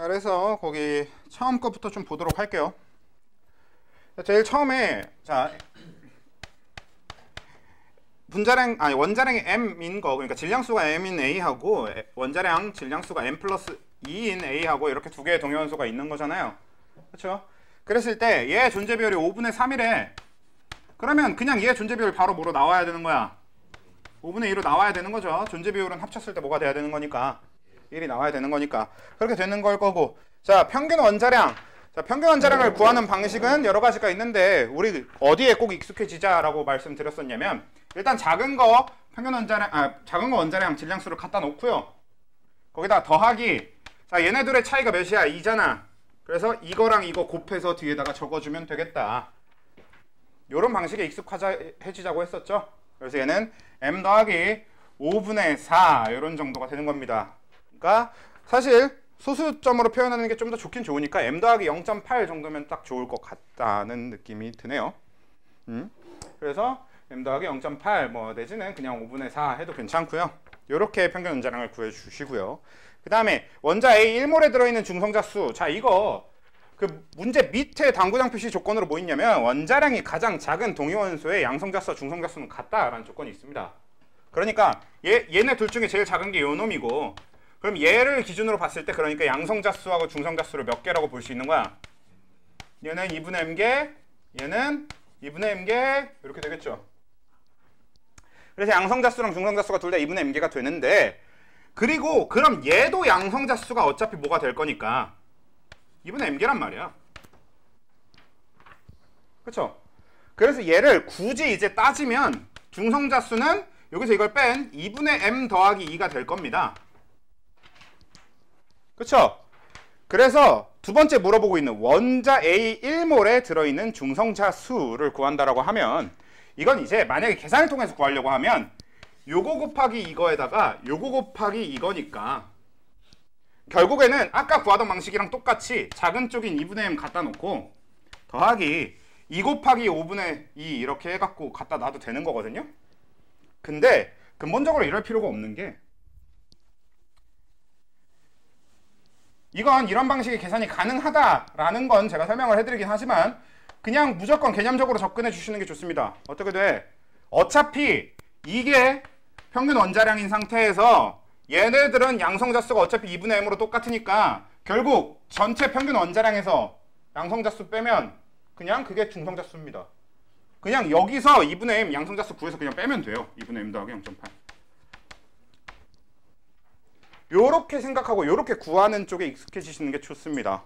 그래서 거기 처음 것부터 좀 보도록 할게요. 제일 처음에 자 원자량이 m인 거, 그러니까 질량수가 m인 a하고 원자량 질량수가 m 플러스 2인 a하고 이렇게 두 개의 동위원소가 있는 거잖아요. 그렇죠? 그랬을 때 얘 존재 비율이 5분의 3이래. 그러면 그냥 얘 존재 비율 바로 뭐로 나와야 되는 거야? 5분의 2로 나와야 되는 거죠. 존재 비율은 합쳤을 때 뭐가 돼야 되는 거니까 1이 나와야 되는 거니까 그렇게 되는 걸 거고. 자, 평균 원자량. 자, 평균 원자량을 구하는 방식은 여러 가지가 있는데 우리 어디에 꼭 익숙해지자라고 말씀드렸었냐면, 일단 작은 거 작은 거 원자량 질량수를 갖다 놓고요. 거기다 더하기. 자, 얘네들의 차이가 몇이야? 2잖아. 그래서 이거랑 이거 곱해서 뒤에다가 적어주면 되겠다. 요런 방식에 익숙해지자고 했었죠. 그래서 얘는 m 더하기 5분의 4 이런 정도가 되는 겁니다. 그러니까 사실 소수점으로 표현하는 게 좀 더 좋긴 좋으니까 m 더하기 0.8 정도면 딱 좋을 것 같다는 느낌이 드네요. 그래서 m 더하기 0.8 뭐 내지는 그냥 5분의 4 해도 괜찮고요. 이렇게 평균 원자량을 구해주시고요. 그 다음에 원자 A 1몰에 들어있는 중성자수. 자, 이거 그 문제 밑에 당구장 표시 조건으로 뭐 있냐면 원자량이 가장 작은 동위원소의 양성자수와 중성자수는 같다라는 조건이 있습니다. 그러니까 얘네 둘 중에 제일 작은 게 요 놈이고, 그럼 얘를 기준으로 봤을 때 그러니까 양성자수하고 중성자수를 몇 개라고 볼 수 있는 거야? 얘는 2분의 m개, 얘는 2분의 m개 이렇게 되겠죠. 그래서 양성자수랑 중성자수가 둘 다 2분의 m개가 되는데, 그리고 그럼 얘도 양성자수가 어차피 뭐가 될 거니까 2분의 m개란 말이야. 그쵸? 그래서 얘를 굳이 이제 따지면 중성자수는 여기서 이걸 뺀 2분의 m 더하기 2가 될 겁니다. 그쵸? 그래서 두 번째 물어보고 있는 원자 A 1몰에 들어있는 중성자수를 구한다라고 하면, 이건 이제 만약에 계산을 통해서 구하려고 하면 요거 곱하기 이거에다가 요거 곱하기 이거니까 결국에는 아까 구하던 방식이랑 똑같이 작은 쪽인 2분의 m 갖다 놓고 더하기 2 곱하기 5분의 2 이렇게 해갖고 갖다 놔도 되는 거거든요. 근데 근본적으로 이럴 필요가 없는 게, 이건 이런 방식의 계산이 가능하다라는 건 제가 설명을 해드리긴 하지만 그냥 무조건 개념적으로 접근해 주시는 게 좋습니다. 어떻게 돼? 어차피 이게 평균 원자량인 상태에서 얘네들은 양성자수가 어차피 2분의 m으로 똑같으니까 결국 전체 평균 원자량에서 양성자수 빼면 그냥 그게 중성자수입니다. 그냥 여기서 2분의 m 양성자수 구해서 그냥 빼면 돼요. 2분의 m 더하기 0.8. 요렇게 생각하고 요렇게 구하는 쪽에 익숙해지시는 게 좋습니다.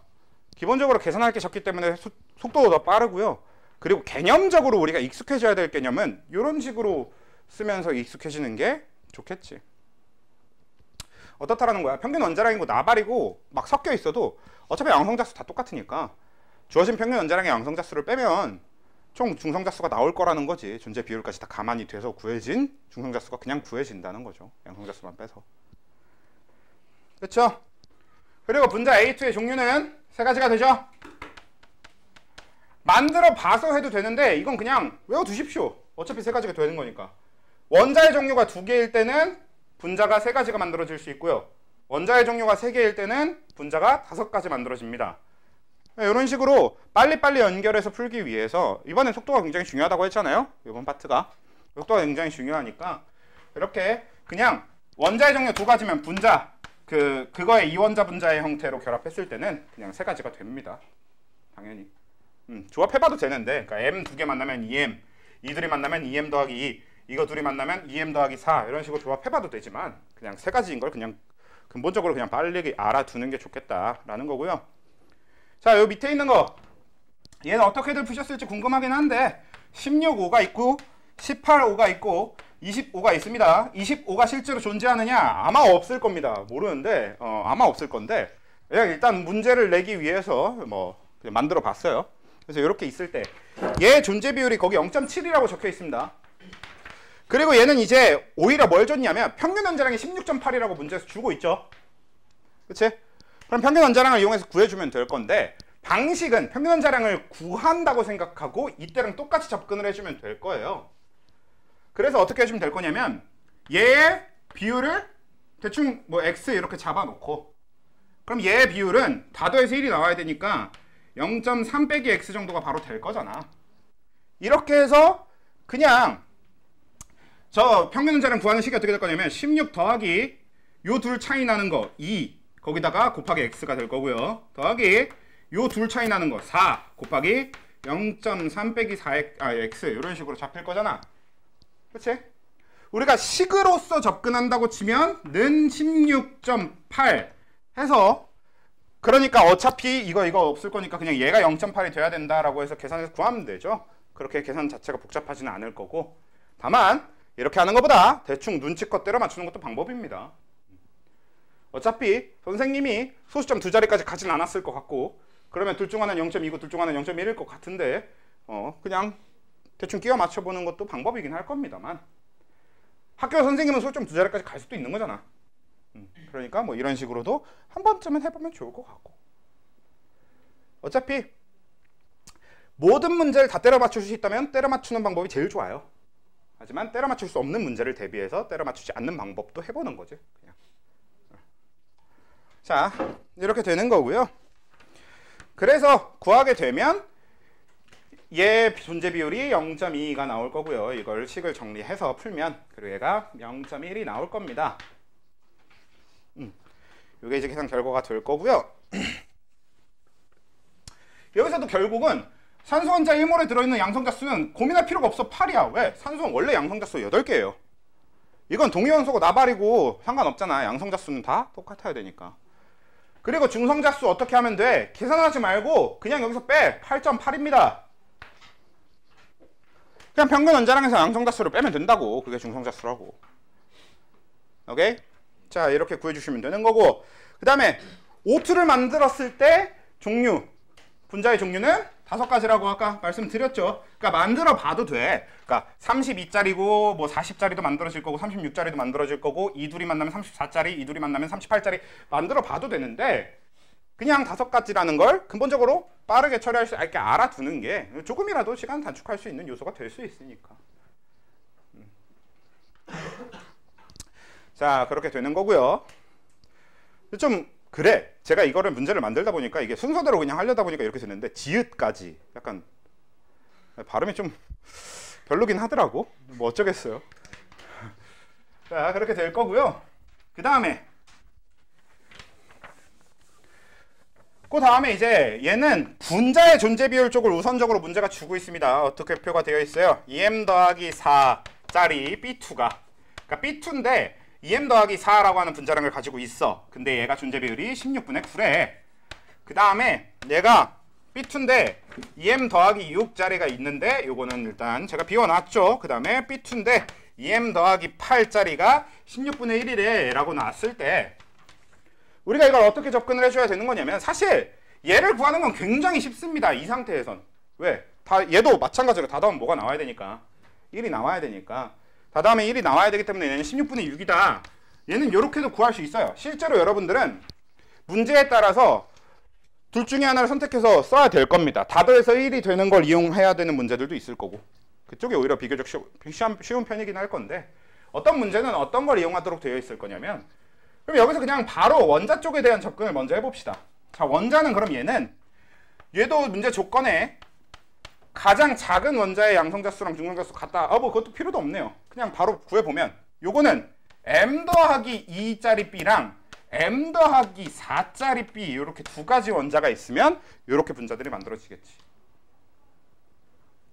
기본적으로 계산할 게 적기 때문에 속도도 더 빠르고요. 그리고 개념적으로 우리가 익숙해져야 될 개념은 요런 식으로 쓰면서 익숙해지는 게 좋겠지. 어떻다라는 거야? 평균 원자량이고 나발이고 막 섞여 있어도 어차피 양성자수 다 똑같으니까 주어진 평균 원자량의 양성자수를 빼면 총 중성자수가 나올 거라는 거지. 존재 비율까지 다 가만히 돼서 구해진 중성자수가 그냥 구해진다는 거죠. 양성자수만 빼서. 그렇죠? 그리고 분자 A2의 종류는 세 가지가 되죠. 만들어 봐서 해도 되는데 이건 그냥 외워두십시오. 어차피 세 가지가 되는 거니까. 원자의 종류가 2개일 때는 분자가 3가지가 만들어질 수 있고요. 원자의 종류가 3개일 때는 분자가 5가지 만들어집니다. 이런 식으로 빨리빨리 연결해서 풀기 위해서, 이번엔 속도가 굉장히 중요하다고 했잖아요. 이번 파트가 속도가 굉장히 중요하니까 이렇게 그냥 원자의 종류 2가지면 분자 그거의 이원자 분자의 형태로 결합했을 때는 그냥 3가지가 됩니다. 당연히 조합해봐도 되는데, 그러니까 m 2개 만나면 2m, 이 둘이 만나면 2m 더하기 2, 이거 둘이 만나면 2m 더하기 4 이런 식으로 조합해봐도 되지만 그냥 3가지인 걸 그냥 근본적으로 그냥 빨리 알아두는 게 좋겠다라는 거고요. 자, 요 밑에 있는 거 얘는 어떻게들 푸셨을지 궁금하긴 한데 16,5가 있고 18,5가 있고 25가 있습니다. 25가 실제로 존재하느냐? 아마 없을 겁니다. 모르는데 아마 없을 건데 그냥 일단 문제를 내기 위해서 뭐 그냥 만들어 봤어요. 그래서 이렇게 있을 때 얘 존재 비율이 거기 0.7이라고 적혀 있습니다. 그리고 얘는 이제 오히려 뭘 줬냐면 평균 원자량이 16.8이라고 문제에서 주고 있죠. 그치? 그럼 평균 원자량을 이용해서 구해주면 될 건데, 방식은 평균 원자량을 구한다고 생각하고 이때랑 똑같이 접근을 해주면 될 거예요. 그래서 어떻게 해주면 될 거냐면 얘의 비율을 대충 뭐 x 이렇게 잡아놓고 그럼 얘의 비율은 다 더해서 1이 나와야 되니까 0.3 빼기 x 정도가 바로 될 거잖아. 이렇게 해서 그냥 저 평균 원자량 구하는 식이 어떻게 될 거냐면 16 더하기 요 둘 차이 나는 거 2 거기다가 곱하기 x가 될 거고요. 더하기 요 둘 차이 나는 거 4 곱하기 0.3 빼기 4x 이런 식으로 잡힐 거잖아. 그치? 우리가 식으로서 접근한다고 치면 는 16.8 해서 그러니까 어차피 이거 없을 거니까 그냥 얘가 0.8이 돼야 된다라고 해서 계산해서 구하면 되죠. 그렇게 계산 자체가 복잡하지는 않을 거고 다만 이렇게 하는 것보다 대충 눈치껏 때려 맞추는 것도 방법입니다. 어차피 선생님이 소수점 두 자리까지 가진 않았을 것 같고 그러면 둘 중 하나는 0.2고 둘 중 하나는 0.1일 것 같은데 그냥 대충 끼워 맞춰보는 것도 방법이긴 할 겁니다만 학교 선생님은 소수점 두 자리까지 갈 수도 있는 거잖아. 그러니까 뭐 이런 식으로도 한 번쯤은 해보면 좋을 것 같고 어차피 모든 문제를 다 때려 맞출 수 있다면 때려 맞추는 방법이 제일 좋아요. 하지만 때려 맞출 수 없는 문제를 대비해서 때려 맞추지 않는 방법도 해보는 거지 그냥. 자 이렇게 되는 거고요. 그래서 구하게 되면 얘 존재 비율이 0.2가 나올 거고요. 이걸 식을 정리해서 풀면 그리고 얘가 0.1이 나올 겁니다. 이게 이제 계산 결과가 될 거고요. 여기서도 결국은 산소 원자 1몰에 들어있는 양성자 수는 고민할 필요가 없어. 8이야. 왜? 산소는 원래 양성자 수 8개예요. 이건 동위원소고 나발이고 상관없잖아. 양성자 수는 다 똑같아야 되니까. 그리고 중성자 수 어떻게 하면 돼? 계산하지 말고 그냥 여기서 빼. 8.8입니다. 그냥 평균 원자량에서 양성자 수를 빼면 된다고. 그게 중성자 수라고. 오케이? 자 이렇게 구해주시면 되는 거고 그 다음에 O2를 만들었을 때 종류 분자의 종류는 5가지라고 아까 말씀드렸죠. 그러니까 만들어 봐도 돼. 그러니까 32짜리고 뭐 40짜리도 만들어질 거고 36짜리도 만들어질 거고 이 둘이 만나면 34짜리 이 둘이 만나면 38짜리 만들어 봐도 되는데 그냥 5가지라는 걸 근본적으로 빠르게 처리할 수 있게 알아두는 게 조금이라도 시간 단축할 수 있는 요소가 될 수 있으니까. 자 그렇게 되는 거고요. 좀 그래 제가 이거를 문제를 만들다 보니까 이게 순서대로 그냥 하려다 보니까 이렇게 됐는데 지읒까지 약간 발음이 좀 별로긴 하더라고. 뭐 어쩌겠어요. 자 그렇게 될 거고요. 그 다음에 이제 얘는 분자의 존재 비율 쪽을 우선적으로 문제가 주고 있습니다. 어떻게 표가 되어 있어요? 2m 더하기 4짜리 B2가 그러니까 B2인데 2m 더하기 4라고 하는 분자량을 가지고 있어. 근데 얘가 존재 비율이 16분의 9래. 그 다음에 얘가 B2인데 2m 더하기 6짜리가 있는데 요거는 일단 제가 비워놨죠. 그 다음에 B2인데 2m 더하기 8짜리가 16분의 1이래 라고 나왔을 때 우리가 이걸 어떻게 접근을 해줘야 되는 거냐면 사실 얘를 구하는 건 굉장히 쉽습니다. 이 상태에선. 왜? 얘도 마찬가지로 다 더하면 뭐가 나와야 되니까 1이 나와야 되니까 다 다음에 1이 나와야 되기 때문에 얘는 16분의 6이다. 얘는 이렇게도 구할 수 있어요. 실제로 여러분들은 문제에 따라서 둘 중에 하나를 선택해서 써야 될 겁니다. 다 더해서 1이 되는 걸 이용해야 되는 문제들도 있을 거고 그쪽이 오히려 비교적 쉬운 편이긴 할 건데 어떤 문제는 어떤 걸 이용하도록 되어 있을 거냐면 그럼 여기서 그냥 바로 원자 쪽에 대한 접근을 먼저 해봅시다. 자 원자는 그럼 얘도 문제 조건에 가장 작은 원자의 양성자 수랑 중성자 수 같다. 뭐 그것도 필요도 없네요. 그냥 바로 구해보면 요거는 m 더하기 2짜리 B랑 m 더하기 4짜리 B 이렇게 두 가지 원자가 있으면 이렇게 분자들이 만들어지겠지.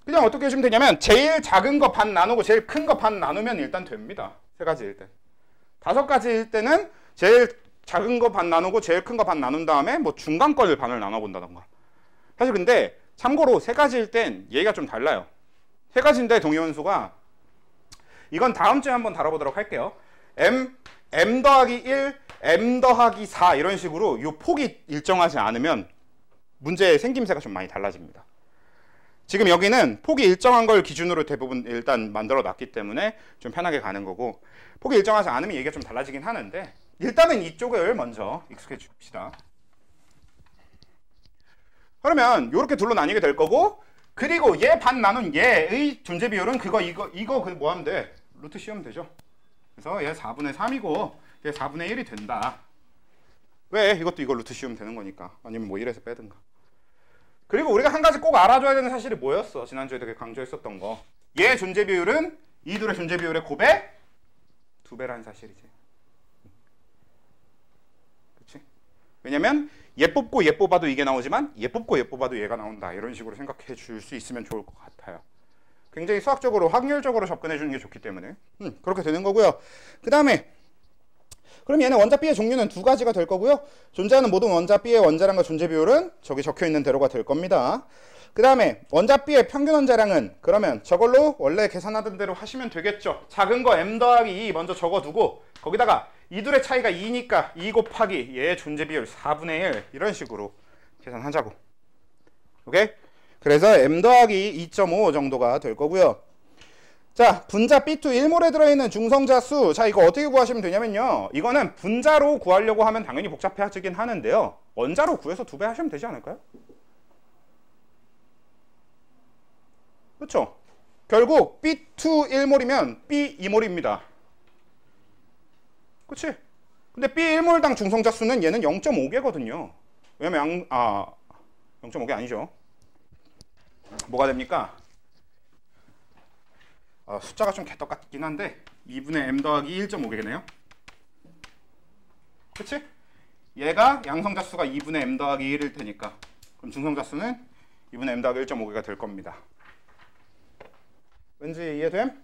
그냥 어떻게 해주면 되냐면 제일 작은 거 반 나누고 제일 큰 거 반 나누면 일단 됩니다. 3가지일 때. 5가지일 때는 제일 작은 거 반 나누고 제일 큰 거 반 나눈 다음에 뭐 중간 거를 반을 나눠본다던가. 사실 근데 참고로 3가지일 땐 얘가 좀 달라요. 3가지인데 동위원소가 이건 다음 주에 한번 다뤄보도록 할게요. m 더하기 1, m 더하기 4 이런 식으로 이 폭이 일정하지 않으면 문제의 생김새가 좀 많이 달라집니다. 지금 여기는 폭이 일정한 걸 기준으로 대부분 일단 만들어 놨기 때문에 좀 편하게 가는 거고 폭이 일정하지 않으면 얘기가 좀 달라지긴 하는데 일단은 이쪽을 먼저 익숙해 줍시다. 그러면 이렇게 둘로 나뉘게 될 거고 그리고 얘 반 나눈 얘의 존재 비율은 이거 뭐 하면 돼? 루트 씌우면 되죠. 그래서 얘 4분의 3이고 얘 4분의 1이 된다. 왜? 이것도 이걸 루트 씌우면 되는 거니까. 아니면 뭐 1에서 빼든가. 그리고 우리가 한 가지 꼭 알아줘야 되는 사실이 뭐였어? 지난주에 되게 강조했었던 거. 얘 존재 비율은 이 둘의 존재 비율의 곱의 2배라는 사실이지. 그치? 왜냐면 얘 뽑고 얘 뽑아도 이게 나오지만 얘 뽑고 얘 뽑아도 얘가 나온다. 이런 식으로 생각해 줄 수 있으면 좋을 것 같아요. 굉장히 수학적으로 확률적으로 접근해 주는 게 좋기 때문에 그렇게 되는 거고요. 그 다음에 그럼 얘는 원자 B의 종류는 두 가지가 될 거고요. 존재하는 모든 원자 B의 원자량과 존재 비율은 저기 적혀 있는 대로가 될 겁니다. 그 다음에 원자 B의 평균 원자량은 그러면 저걸로 원래 계산하던 대로 하시면 되겠죠. 작은 거 m 더하기 2 먼저 적어두고 거기다가 이 둘의 차이가 2니까 2 곱하기 얘의 존재 비율 4분의 1 이런 식으로 계산하자고. 오케이? 그래서 m 더하기 2.5 정도가 될 거고요. 자, 분자 B2 1몰에 들어있는 중성자 수. 자, 이거 어떻게 구하시면 되냐면요. 이거는 분자로 구하려고 하면 당연히 복잡해지긴 하는데요. 원자로 구해서 2배 하시면 되지 않을까요? 그렇죠? 결국 B2 1몰이면 B 2몰입니다. 그치? 근데 B 1몰당 중성자 수는 얘는 0.5개거든요. 왜냐면 0.5개 아니죠. 뭐가 됩니까? 숫자가 좀 개떡 같긴 한데 2분의 m 더하기 1.5개네요. 그치? 얘가 양성자 수가 2분의 m 더하기 1일 테니까 그럼 중성자 수는 2분의 m 더하기 1.5개가 될 겁니다. 왠지 이해됨?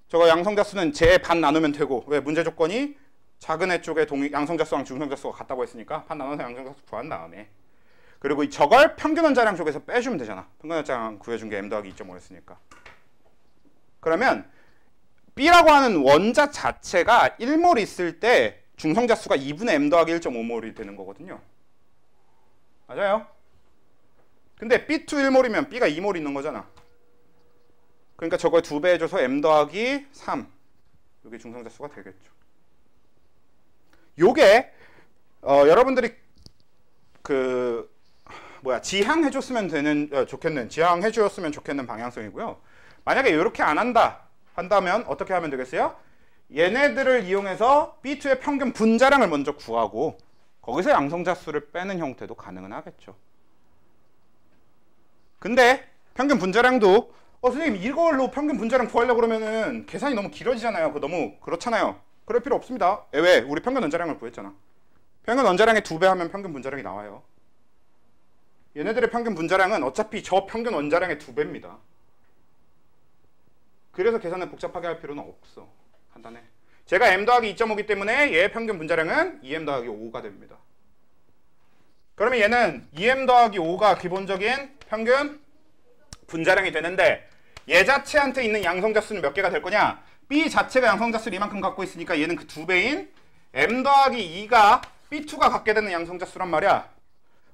저거 양성자 수는 제 반 나누면 되고 왜? 문제 조건이 작은 애 쪽에 양성자 수랑 중성자 수가 같다고 했으니까 반 나눠서 양성자 수 구한 다음에 그리고 저걸 평균 원자량 쪽에서 빼주면 되잖아. 평균 원자량 구해준 게 m 더하기 2.5였으니까. 그러면 B라고 하는 원자 자체가 1몰 있을 때 중성자 수가 2분의 m 더하기 1.5몰이 되는 거거든요. 맞아요? 근데 B2 1몰이면 B가 2몰 있는 거잖아. 그러니까 저걸 2배 해줘서 m 더하기 3 이게 중성자 수가 되겠죠. 요게 여러분들이 지향해 줬으면 지향해 주었으면 좋겠는 방향성이고요. 만약에 이렇게 안 한다면 어떻게 하면 되겠어요? 얘네들을 이용해서 B2의 평균 분자량을 먼저 구하고 거기서 양성자 수를 빼는 형태도 가능은 하겠죠. 근데 평균 분자량도 선생님 이걸로 평균 분자량 구하려고 그러면은 계산이 너무 길어지잖아요. 그거 너무 그렇잖아요. 그럴 필요 없습니다. 왜? 우리 평균 원자량을 구했잖아. 평균 원자량의 2배 하면 평균 분자량이 나와요. 얘네들의 평균 분자량은 어차피 저 평균 원자량의 2배입니다. 그래서 계산을 복잡하게 할 필요는 없어. 간단해. 제가 m 더하기 2.5기 때문에 얘의 평균 분자량은 2m 더하기 5가 됩니다. 그러면 얘는 2m 더하기 5가 기본적인 평균 분자량이 되는데 얘 자체한테 있는 양성자 수는 몇 개가 될 거냐? B 자체가 양성자 수를 이만큼 갖고 있으니까 얘는 그 2배인 m 더하기 2가 B2가 갖게 되는 양성자 수란 말이야.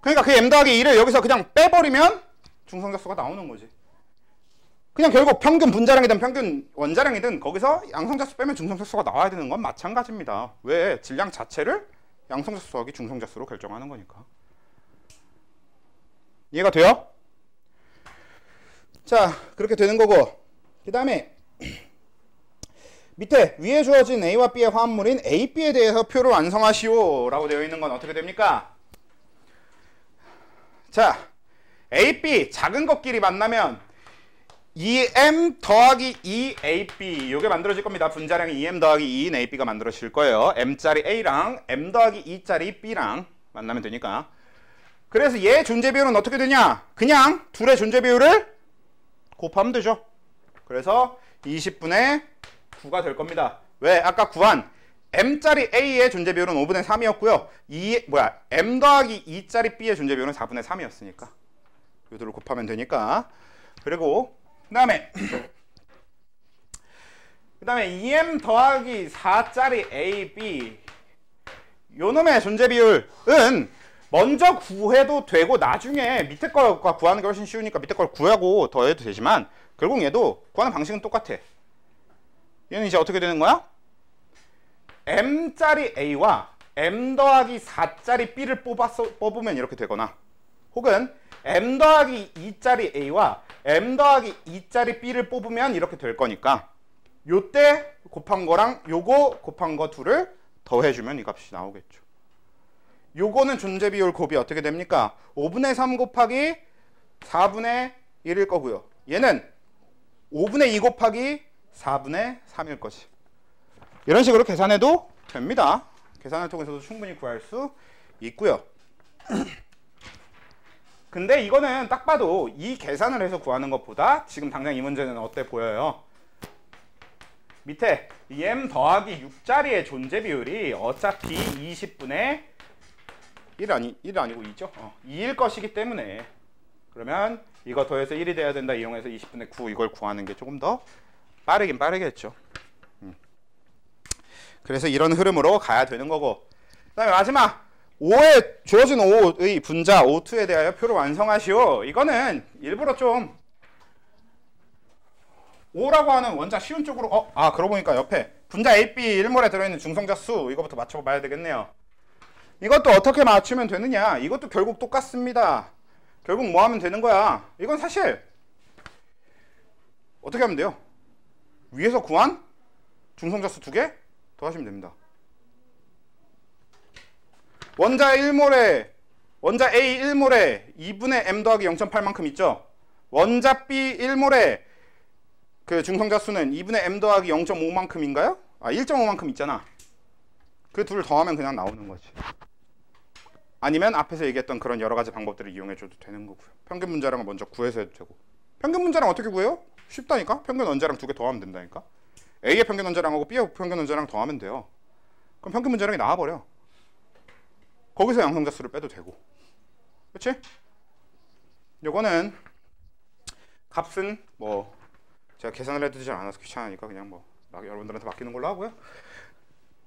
그러니까 그 m 더하기 2를 여기서 그냥 빼버리면 중성자 수가 나오는 거지. 그냥 결국 평균 분자량이든 평균 원자량이든 거기서 양성자 수 빼면 중성자 수가 나와야 되는 건 마찬가지입니다. 왜? 질량 자체를 양성자 수 더하기 중성자 수로 결정하는 거니까. 이해가 돼요? 자, 그렇게 되는 거고 그 다음에 밑에 위에 주어진 A와 B의 화합물인 A, B에 대해서 표를 완성하시오 라고 되어 있는 건 어떻게 됩니까? 자, A, B 작은 것끼리 만나면 2m 더하기 2ab 요게 만들어질 겁니다. 분자량이 2m 더하기 2인 ab가 만들어질 거예요. m짜리 a랑 m 더하기 2짜리 b랑 만나면 되니까. 그래서 얘 존재 비율은 어떻게 되냐? 그냥 둘의 존재 비율을 곱하면 되죠. 그래서 20분의 9가 될 겁니다. 왜? 아까 구한 m짜리 a의 존재 비율은 5분의 3이었고요. m 더하기 2짜리 b의 존재 비율은 4분의 3이었으니까 요 둘을 곱하면 되니까. 그리고 그 다음에 2m 더하기 4짜리 AB 요놈의 존재 비율은 먼저 구해도 되고 나중에 밑에 거가 구하는 게 훨씬 쉬우니까 밑에 걸 구하고 더해도 되지만 결국 얘도 구하는 방식은 똑같아. 얘는 이제 어떻게 되는 거야? m짜리 A와 m 더하기 4짜리 B를 뽑으면 이렇게 되거나 혹은 m 더하기 2짜리 A와 m 더하기 2짜리 B를 뽑으면 이렇게 될 거니까 요때 곱한 거랑 요거 곱한 거 둘을 더해주면 이 값이 나오겠죠. 요거는 존재 비율 곱이 어떻게 됩니까? 5분의 3 곱하기 4분의 1일 거고요. 얘는 5분의 2 곱하기 4분의 3일 것이. 이런 식으로 계산해도 됩니다. 계산을 통해서도 충분히 구할 수 있고요. 근데 이거는 딱 봐도 이 계산을 해서 구하는 것보다 지금 당장 이 문제는 어때 보여요? 밑에 m 더하기 6자리의 존재 비율이 어차피 20분의 1 아니고 2죠? 2일 것이기 때문에 그러면 이거 더해서 1이 돼야 된다 이용해서 20분의 9 이걸 구하는 게 조금 더 빠르긴 빠르겠죠. 그래서 이런 흐름으로 가야 되는 거고, 그 다음에 마지막 5에 주어진 5의 분자 O2에 대하여 표를 완성하시오. 이거는 일부러 좀 5라고 하는 원자 쉬운 쪽으로 그러고 보니까 옆에 분자 AB 1몰에 들어있는 중성자 수 이거부터 맞춰봐야 되겠네요. 이것도 어떻게 맞추면 되느냐, 이것도 결국 똑같습니다. 결국 뭐 하면 되는 거야? 이건 사실 어떻게 하면 돼요? 위에서 구한 중성자 수 2개 더하시면 됩니다. 원자 1몰에 원자 A 1몰에 2분의 m 더하기 0.8만큼 있죠. 원자 B 1몰에 그 중성자 수는 2분의 m 더하기 0.5만큼인가요? 1.5만큼 있잖아. 그 둘 더하면 그냥 나오는 거지. 아니면 앞에서 얘기했던 그런 여러 가지 방법들을 이용해 줘도 되는 거고요. 평균 문자량을 먼저 구해서 해도 되고. 평균 문자량 어떻게 구해요? 쉽다니까? 평균 원자량 2개 더하면 된다니까? A의 평균 원자량하고 B의 평균 원자량 더하면 돼요. 그럼 평균 문자량이 나와버려. 거기서 양성자 수를 빼도 되고. 그치? 요거는 값은 뭐 제가 계산을 해도 잘 안 해서 귀찮으니까 그냥 뭐 여러분들한테 맡기는 걸로 하고요.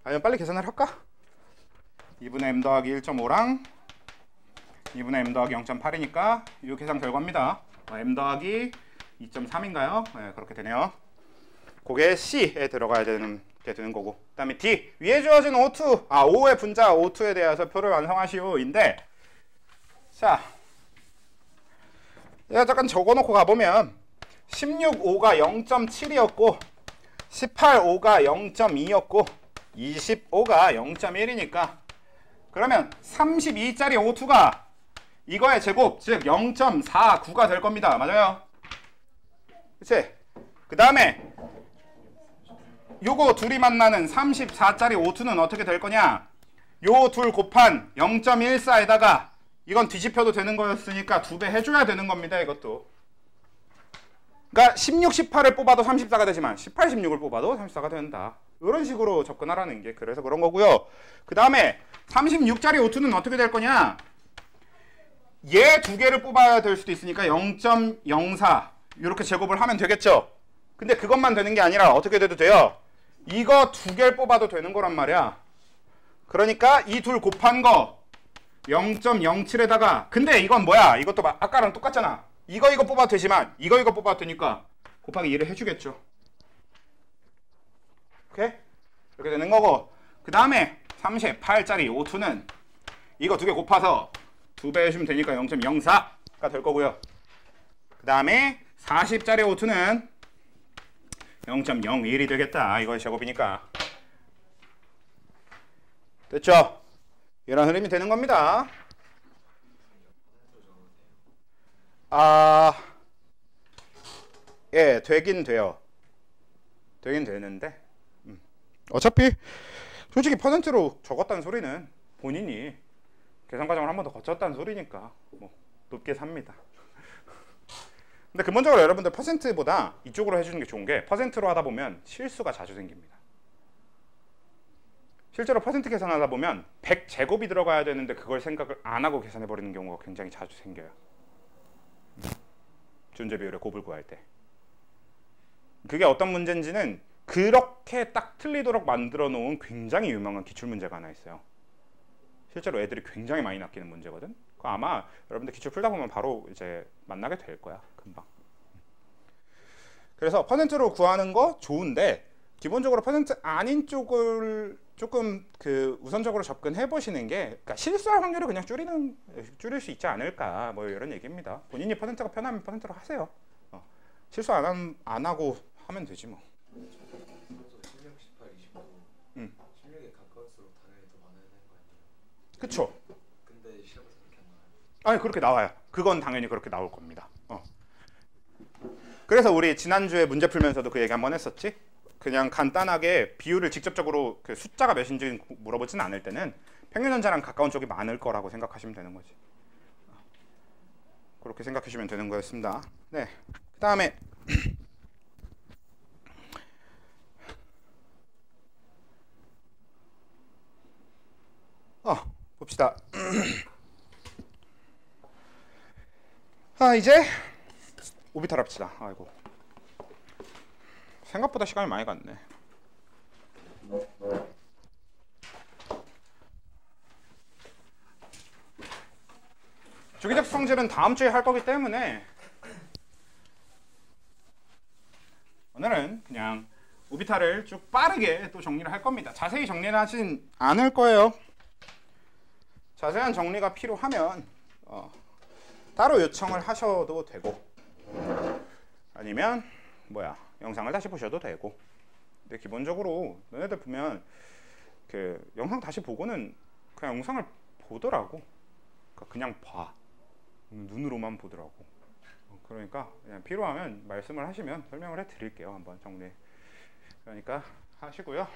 아니면 빨리 계산을 할까? 2분의 m 더하기 1.5랑 2분의 m 더하기 0.8이니까 이 계산 결과입니다. m 더하기 2.3인가요? 네, 그렇게 되네요. 그게 C에 들어가야 되는 게 되는 거고, 그 다음에 D 위에 주어진 O2 O의 분자 O2에 대해서 표를 완성하시오인데, 자 제가 잠깐 적어놓고 가보면 16O가 0.7이었고 18O가 0.2였고 25가 0.1이니까 그러면 32짜리 O2가 이거의 제곱, 즉 0.49가 될 겁니다. 맞아요? 그치? 그 다음에 요거 둘이 만나는 34짜리 O2는 어떻게 될 거냐? 요 둘 곱한 0.14에다가 이건 뒤집혀도 되는 거였으니까 2배 해줘야 되는 겁니다. 이것도. 그러니까 16, 18을 뽑아도 34가 되지만 18, 16을 뽑아도 34가 된다. 이런 식으로 접근하라는 게 그래서 그런 거고요. 그 다음에 36짜리 O2는 어떻게 될 거냐? 얘 2개를 뽑아야 될 수도 있으니까 0.04 이렇게 제곱을 하면 되겠죠. 근데 그것만 되는 게 아니라 어떻게 돼도 돼요? 이거 2개를 뽑아도 되는 거란 말이야. 그러니까 이 둘 곱한 거 0.07에다가, 근데 이건 뭐야? 이것도 아까랑 똑같잖아. 이거 뽑아도 되지만 이거 뽑아도 되니까 곱하기 2를 해주겠죠. 오케이? 이렇게 되는 거고, 그 다음에 38짜리 O2는 이거 2개 곱해서 2배 해주면 되니까 0.04가 될 거고요. 그 다음에 40짜리 O2는 0.01이 되겠다. 이거의 제곱이니까. 됐죠? 이런 흐름이 되는 겁니다. 예, 되긴 돼요. 되긴 되는데 어차피 솔직히 퍼센트로 적었다는 소리는 본인이 계산 과정을 한 번 더 거쳤다는 소리니까 뭐 높게 삽니다. 근데 근본적으로 여러분들 퍼센트보다 이쪽으로 해주는 게 좋은 게, 퍼센트로 하다 보면 실수가 자주 생깁니다. 실제로 퍼센트 계산하다 보면 100제곱이 들어가야 되는데 그걸 생각을 안 하고 계산해버리는 경우가 굉장히 자주 생겨요. 존재 비율의 곱을 구할 때. 그게 어떤 문제인지는 그렇게 딱 틀리도록 만들어 놓은 굉장히 유명한 기출문제가 하나 있어요. 실제로 애들이 굉장히 많이 낚이는 문제거든. 그거 아마 여러분들 기출 풀다 보면 바로 이제 만나게 될 거야, 금방. 그래서 퍼센트로 구하는 거 좋은데, 기본적으로 퍼센트 아닌 쪽을 조금 그 우선적으로 접근해 보시는 게, 그러니까 실수할 확률을 그냥 줄일 수 있지 않을까, 뭐 이런 얘기입니다. 본인이 퍼센트가 편하면 퍼센트로 하세요. 실수 안 하고 하면 되지 뭐. 16, 18, 29. 16에 가까울수록 당연히 더 많아야 되는 거 아니에요? 그쵸. 아니 그렇게 나와요. 그건 당연히 그렇게 나올 겁니다. 그래서 우리 지난주에 문제 풀면서도 그 얘기 한번 했었지. 그냥 간단하게 비율을 직접적으로 그 숫자가 몇인지 물어보지는 않을 때는 평균전자랑 가까운 쪽이 많을 거라고 생각하시면 되는 거지. 그렇게 생각하시면 되는 거였습니다. 네, 그 다음에 봅시다. 이제 오비탈 합시다. 아이고, 생각보다 시간이 많이 갔네. 주기적 성질은 다음 주에 할 거기 때문에 오늘은 그냥 오비탈을 쭉 빠르게 또 정리를 할 겁니다. 자세히 정리는 하진 않을 거예요. 자세한 정리가 필요하면 따로 요청을 하셔도 되고, 아니면 영상을 다시 보셔도 되고. 근데 기본적으로 너네들 보면 그 영상 다시 보고는 그냥 영상을 보더라고. 그냥 봐. 눈으로만 보더라고. 그러니까 그냥 필요하면 말씀을 하시면 설명을 해 드릴게요. 한번 정리. 그러니까 하시고요.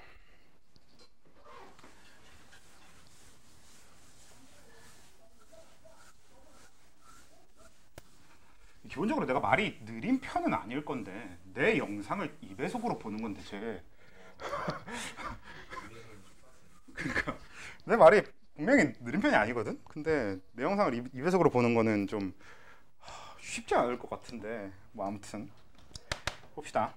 기본적으로 내가 말이 느린 편은 아닐 건데 내 영상을 2배속으로 보는 건데 쟤 그러니까 내 말이 분명히 느린 편이 아니거든. 근데 내 영상을 2배속으로 보는 거는 좀 쉽지 않을 것 같은데 뭐 아무튼 봅시다.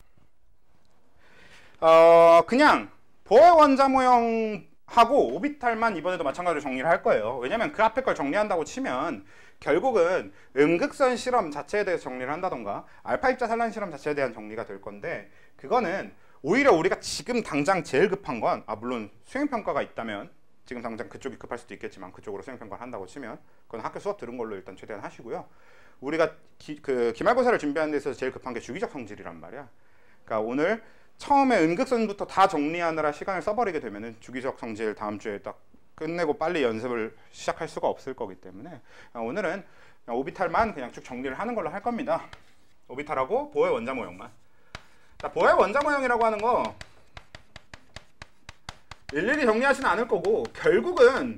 그냥 보어 원자 모형하고 오비탈만 이번에도 마찬가지로 정리를 할 거예요. 왜냐면 그 앞에 걸 정리한다고 치면 결국은 음극선 실험 자체에 대해서 정리를 한다던가 알파 입자 산란 실험 자체에 대한 정리가 될 건데, 그거는 오히려 우리가 지금 당장 제일 급한 건 물론 수행평가가 있다면 지금 당장 그쪽이 급할 수도 있겠지만 그쪽으로 수행평가를 한다고 치면 그건 학교 수업 들은 걸로 일단 최대한 하시고요. 우리가 기말고사를 준비하는 데 있어서 제일 급한 게 주기적 성질이란 말이야. 그러니까 오늘 처음에 음극선부터 다 정리하느라 시간을 써버리게 되면은 주기적 성질 다음 주에 딱 끝내고 빨리 연습을 시작할 수가 없을 거기 때문에 오늘은 오비탈만 그냥 쭉 정리를 하는 걸로 할 겁니다. 오비탈하고 보어의 원자 모형만. 자, 보어의 원자 모형이라고 하는 거 일일이 정리하지는 않을 거고, 결국은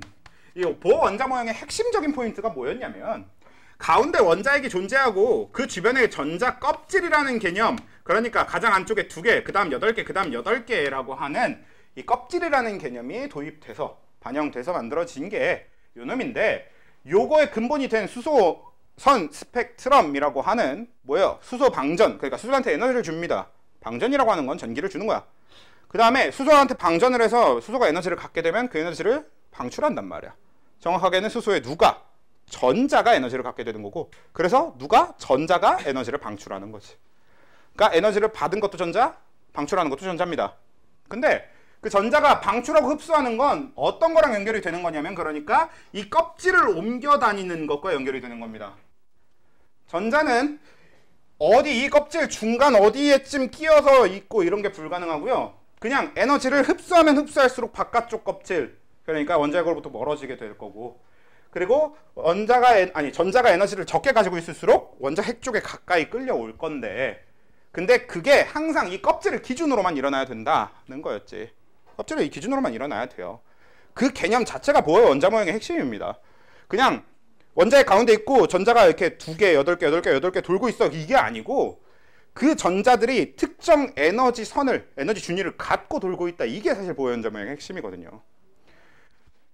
이 보어 원자 모형의 핵심적인 포인트가 뭐였냐면 가운데 원자핵이 존재하고 그 주변에 전자 껍질이라는 개념, 그러니까 가장 안쪽에 2개, 그 다음 8개, 그 다음 8개라고 하는 이 껍질이라는 개념이 도입돼서 반영돼서 만들어진 게 요놈인데, 요거의 근본이 된 수소선 스펙트럼이라고 하는 수소 방전, 그러니까 수소한테 에너지를 줍니다. 방전이라고 하는 건 전기를 주는 거야. 그 다음에 수소한테 방전을 해서 수소가 에너지를 갖게 되면 그 에너지를 방출한단 말이야. 정확하게는 수소의 누가 전자가 에너지를 갖게 되는 거고, 그래서 전자가 에너지를 방출하는 거지. 그러니까 에너지를 받은 것도 전자, 방출하는 것도 전자입니다. 근데 그 전자가 방출하고 흡수하는 건 어떤 거랑 연결이 되는 거냐면, 그러니까 이 껍질을 옮겨 다니는 것과 연결이 되는 겁니다. 전자는 이 껍질 중간 어디에쯤 끼어서 있고 이런 게 불가능하고요. 그냥 에너지를 흡수하면 흡수할수록 바깥쪽 껍질, 그러니까 원자핵으로부터 멀어지게 될 거고, 그리고 전자가 에너지를 적게 가지고 있을수록 원자핵 쪽에 가까이 끌려올 건데, 근데 그게 항상 이 껍질을 기준으로만 일어나야 된다는 거였지. 껍질을 이 기준으로만 일어나야 돼요. 그 개념 자체가 보어의 원자 모형의 핵심입니다. 그냥 원자핵 가운데 있고 전자가 이렇게 2개, 8개, 8개, 8개 돌고 있어, 이게 아니고 그 전자들이 특정 에너지 준위를 갖고 돌고 있다, 이게 사실 보어의 원자 모형의 핵심이거든요.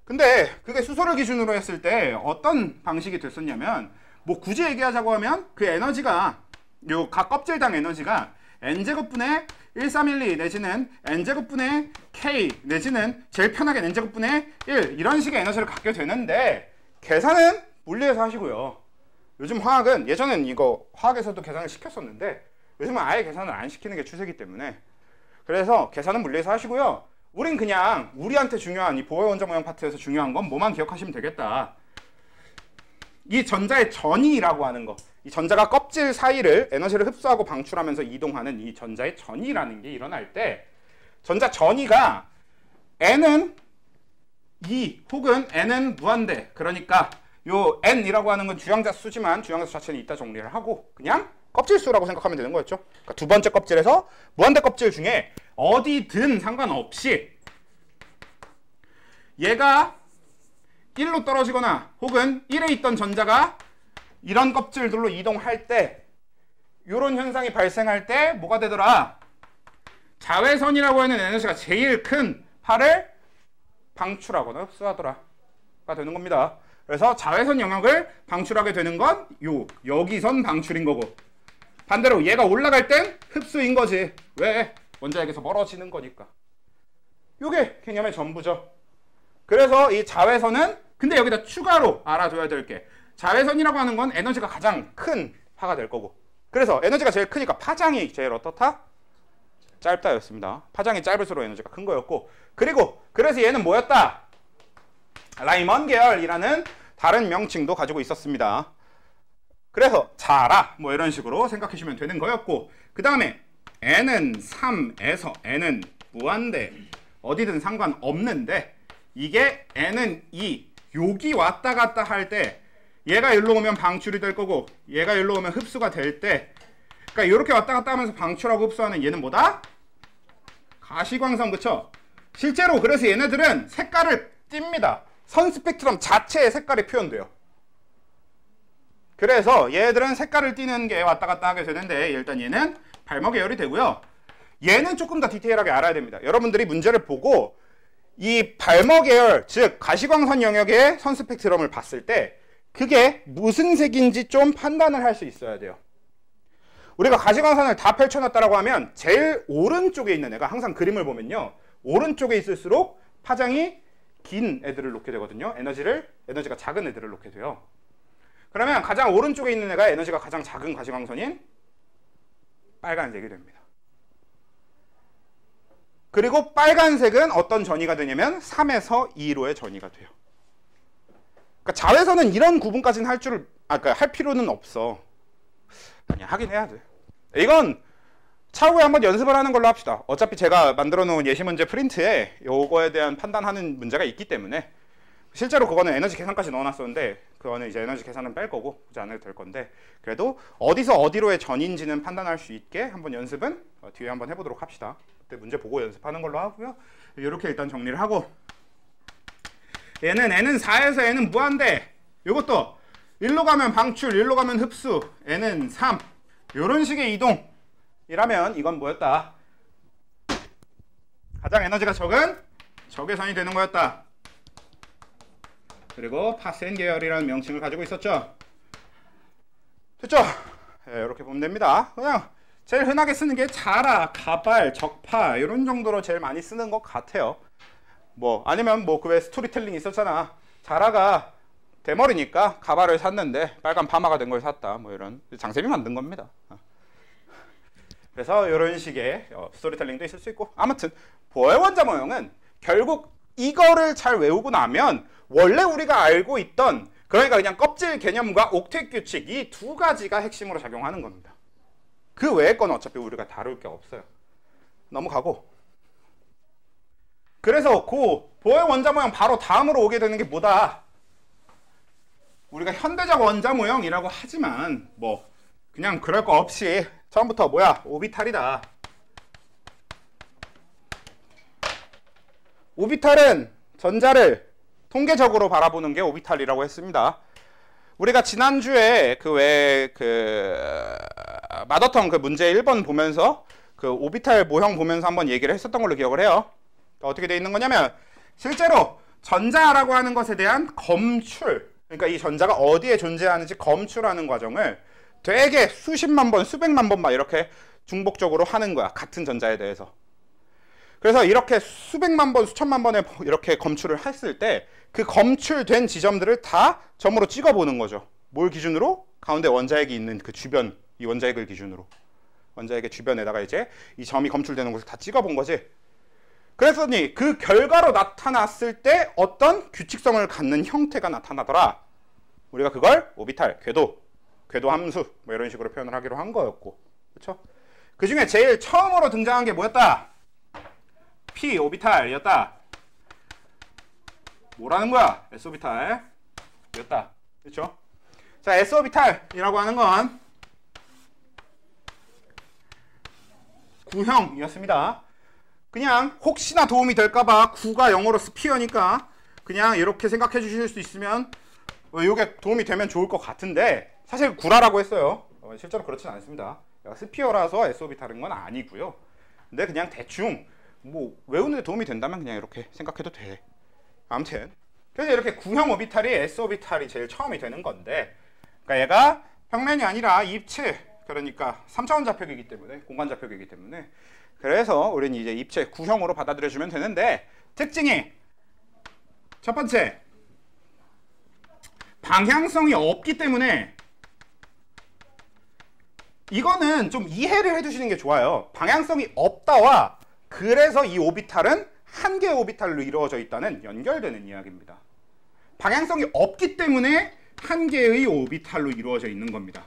근데 그게 수소를 기준으로 했을 때 어떤 방식이 됐었냐면, 굳이 얘기하자고 하면 그 에너지가 각 껍질당 에너지가 n제곱분의 1312 내지는 n제곱분의 k 내지는 제일 편하게 n제곱분의 1 이런 식의 에너지를 갖게 되는데, 계산은 물리에서 하시고요. 요즘 화학은, 예전엔 이거 화학에서도 계산을 시켰었는데 요즘은 아예 계산을 안 시키는 게 추세이기 때문에, 그래서 계산은 물리에서 하시고요. 우린 그냥 우리한테 중요한 이 보어의 원자 모형 파트에서 중요한 건 뭐만 기억하시면 되겠다. 이 전자의 전이라고 하는 거, 이 전자가 껍질 사이를 에너지를 흡수하고 방출하면서 이동하는 이 전자의 전이라는 게 일어날 때, 전자 전이가 n은 2 혹은 n은 무한대, 그러니까 요 n이라고 하는 건 주양자 수지만 주양자 수 자체는 이따 정리를 하고 그냥 껍질수라고 생각하면 되는 거였죠. 그러니까 두 번째 껍질에서 무한대 껍질 중에 어디든 상관없이 얘가 1로 떨어지거나 혹은 1에 있던 전자가 이런 껍질들로 이동할 때 이런 현상이 발생할 때 뭐가 되더라? 자외선이라고 하는 에너지가 제일 큰 파를 방출하거나 흡수하더라가 되는 겁니다. 그래서 자외선 영역을 방출하게 되는 건 여기선 방출인 거고 반대로 얘가 올라갈 땐 흡수인 거지. 왜? 원자핵에서 멀어지는 거니까. 요게 개념의 전부죠. 그래서 이 자외선은 근데 여기다 추가로 알아둬야 될 게 자외선이라고 하는 건 에너지가 가장 큰 파가 될 거고 그래서 에너지가 제일 크니까 파장이 제일 어떻다? 짧다였습니다. 파장이 짧을수록 에너지가 큰 거였고 그리고 그래서 얘는 뭐였다? 라이먼 계열이라는 다른 명칭도 가지고 있었습니다. 그래서 자라 뭐 이런 식으로 생각하시면 되는 거였고 그 다음에 n은 3에서 n은 무한대 어디든 상관없는데 이게 n은 2 여기 왔다 갔다 할 때 얘가 일로 오면 방출이 될 거고 얘가 일로 오면 흡수가 될 때 그러니까 이렇게 왔다 갔다 하면서 방출하고 흡수하는 얘는 뭐다? 가시광선 그쵸? 실제로 그래서 얘네들은 색깔을 띱니다. 선 스펙트럼 자체의 색깔이 표현돼요. 그래서 얘들은 색깔을 띠는 게 왔다 갔다 하게 되는데 일단 얘는 발머 계열이 되고요. 얘는 조금 더 디테일하게 알아야 됩니다. 여러분들이 문제를 보고 이 발머 계열 즉 가시광선 영역의 선 스펙트럼을 봤을 때 그게 무슨 색인지 좀 판단을 할 수 있어야 돼요. 우리가 가시광선을 다 펼쳐놨다라고 하면 제일 오른쪽에 있는 애가 항상 그림을 보면요. 오른쪽에 있을수록 파장이 긴 애들을 놓게 되거든요. 에너지가 작은 애들을 놓게 돼요. 그러면 가장 오른쪽에 있는 애가 에너지가 가장 작은 가시광선인 빨간색이 됩니다. 그리고 빨간색은 어떤 전이가 되냐면 3에서 2로의 전이가 돼요. 그러니까 자외선은 이런 구분까지는 할 필요는 없어. 그냥 하긴 해야 돼. 이건 차후에 한번 연습을 하는 걸로 합시다. 어차피 제가 만들어 놓은 예시 문제 프린트에 요거에 대한 판단하는 문제가 있기 때문에 실제로 그거는 에너지 계산까지 넣어놨었는데 그거는 이제 에너지 계산은 뺄 거고 굳이 안 해도 될 건데 그래도 어디서 어디로의 전인지는 판단할 수 있게 한번 연습은 뒤에 한번 해보도록 합시다. 그때 문제 보고 연습하는 걸로 하고요. 이렇게 일단 정리를 하고 n은 4에서 n은 무한대 요것도 1로 가면 방출 1로 가면 흡수 n은 3 요런 식의 이동이라면 이건 뭐였다? 가장 에너지가 적은 적외선이 되는 거였다. 그리고 파센 계열이라는 명칭을 가지고 있었죠. 됐죠? 네, 이렇게 보면 됩니다. 그냥 제일 흔하게 쓰는 게 자라, 가발, 적파 이런 정도로 제일 많이 쓰는 것 같아요. 뭐 아니면 뭐 그 외 스토리텔링 있었잖아. 자라가 대머리니까 가발을 샀는데 빨간 파마가 된 걸 샀다. 뭐 이런 장쌤이 만든 겁니다. 그래서 이런 식의 스토리텔링도 있을 수 있고 아무튼 보의 원자 모형은 결국 이거를 잘 외우고 나면 원래 우리가 알고 있던 그러니까 그냥 껍질 개념과 옥텟 규칙 이 두 가지가 핵심으로 작용하는 겁니다. 그 외의 건 어차피 우리가 다룰 게 없어요. 넘어가고 그래서 그 보의 원자 모형 바로 다음으로 오게 되는 게 뭐다? 우리가 현대적 원자 모형이라고 하지만 뭐 그냥 그럴 거 없이 처음부터 뭐야? 오비탈이다. 오비탈은 전자를 통계적으로 바라보는 게 오비탈이라고 했습니다. 우리가 지난주에 마더턴 그 문제 1번 보면서 그 오비탈 모형 보면서 한번 얘기를 했었던 걸로 기억을 해요. 어떻게 돼 있는 거냐면 실제로 전자라고 하는 것에 대한 검출 그러니까 이 전자가 어디에 존재하는지 검출하는 과정을 되게 수십만 번, 수백만 번 막 이렇게 중복적으로 하는 거야. 같은 전자에 대해서. 그래서 이렇게 수백만 번, 수천만 번에 이렇게 검출을 했을 때 그 검출된 지점들을 다 점으로 찍어보는 거죠. 뭘 기준으로? 가운데 원자핵이 있는 그 주변, 이 원자핵을 기준으로. 원자핵의 주변에다가 이제 이 점이 검출되는 곳을 다 찍어본 거지. 그랬더니 그 결과로 나타났을 때 어떤 규칙성을 갖는 형태가 나타나더라. 우리가 그걸 오비탈, 궤도 함수 뭐 이런 식으로 표현을 하기로 한 거였고, 그렇죠? 그 중에 제일 처음으로 등장한 게 뭐였다? p 오비탈이었다. 뭐라는 거야? s 오비탈이었다. 그렇죠? 자, s 오비탈이라고 하는 건 구형이었습니다. 그냥 혹시나 도움이 될까봐 9가 영어로 스피어니까 그냥 이렇게 생각해 주실 수 있으면 이게 도움이 되면 좋을 것 같은데 사실 구라라고 했어요. 실제로 그렇진 않습니다. 스피어라서 s 오비탈인 건 아니고요. 근데 그냥 대충 뭐 외우는데 도움이 된다면 그냥 이렇게 생각해도 돼. 아무튼 그래서 이렇게 구형 오비탈이 s 오비탈이 제일 처음이 되는 건데, 그러니까 얘가 평면이 아니라 입체, 그러니까 3차원 좌표이기 때문에, 공간 좌표이기 때문에, 그래서 우리는 이제 입체 구형으로 받아들여주면 되는데, 특징이 첫 번째, 방향성이 없기 때문에 이거는 좀 이해를 해두시는 게 좋아요. 방향성이 없다와 그래서 이 오비탈은 한 개의 오비탈로 이루어져 있다는 연결되는 이야기입니다. 방향성이 없기 때문에 한 개의 오비탈로 이루어져 있는 겁니다.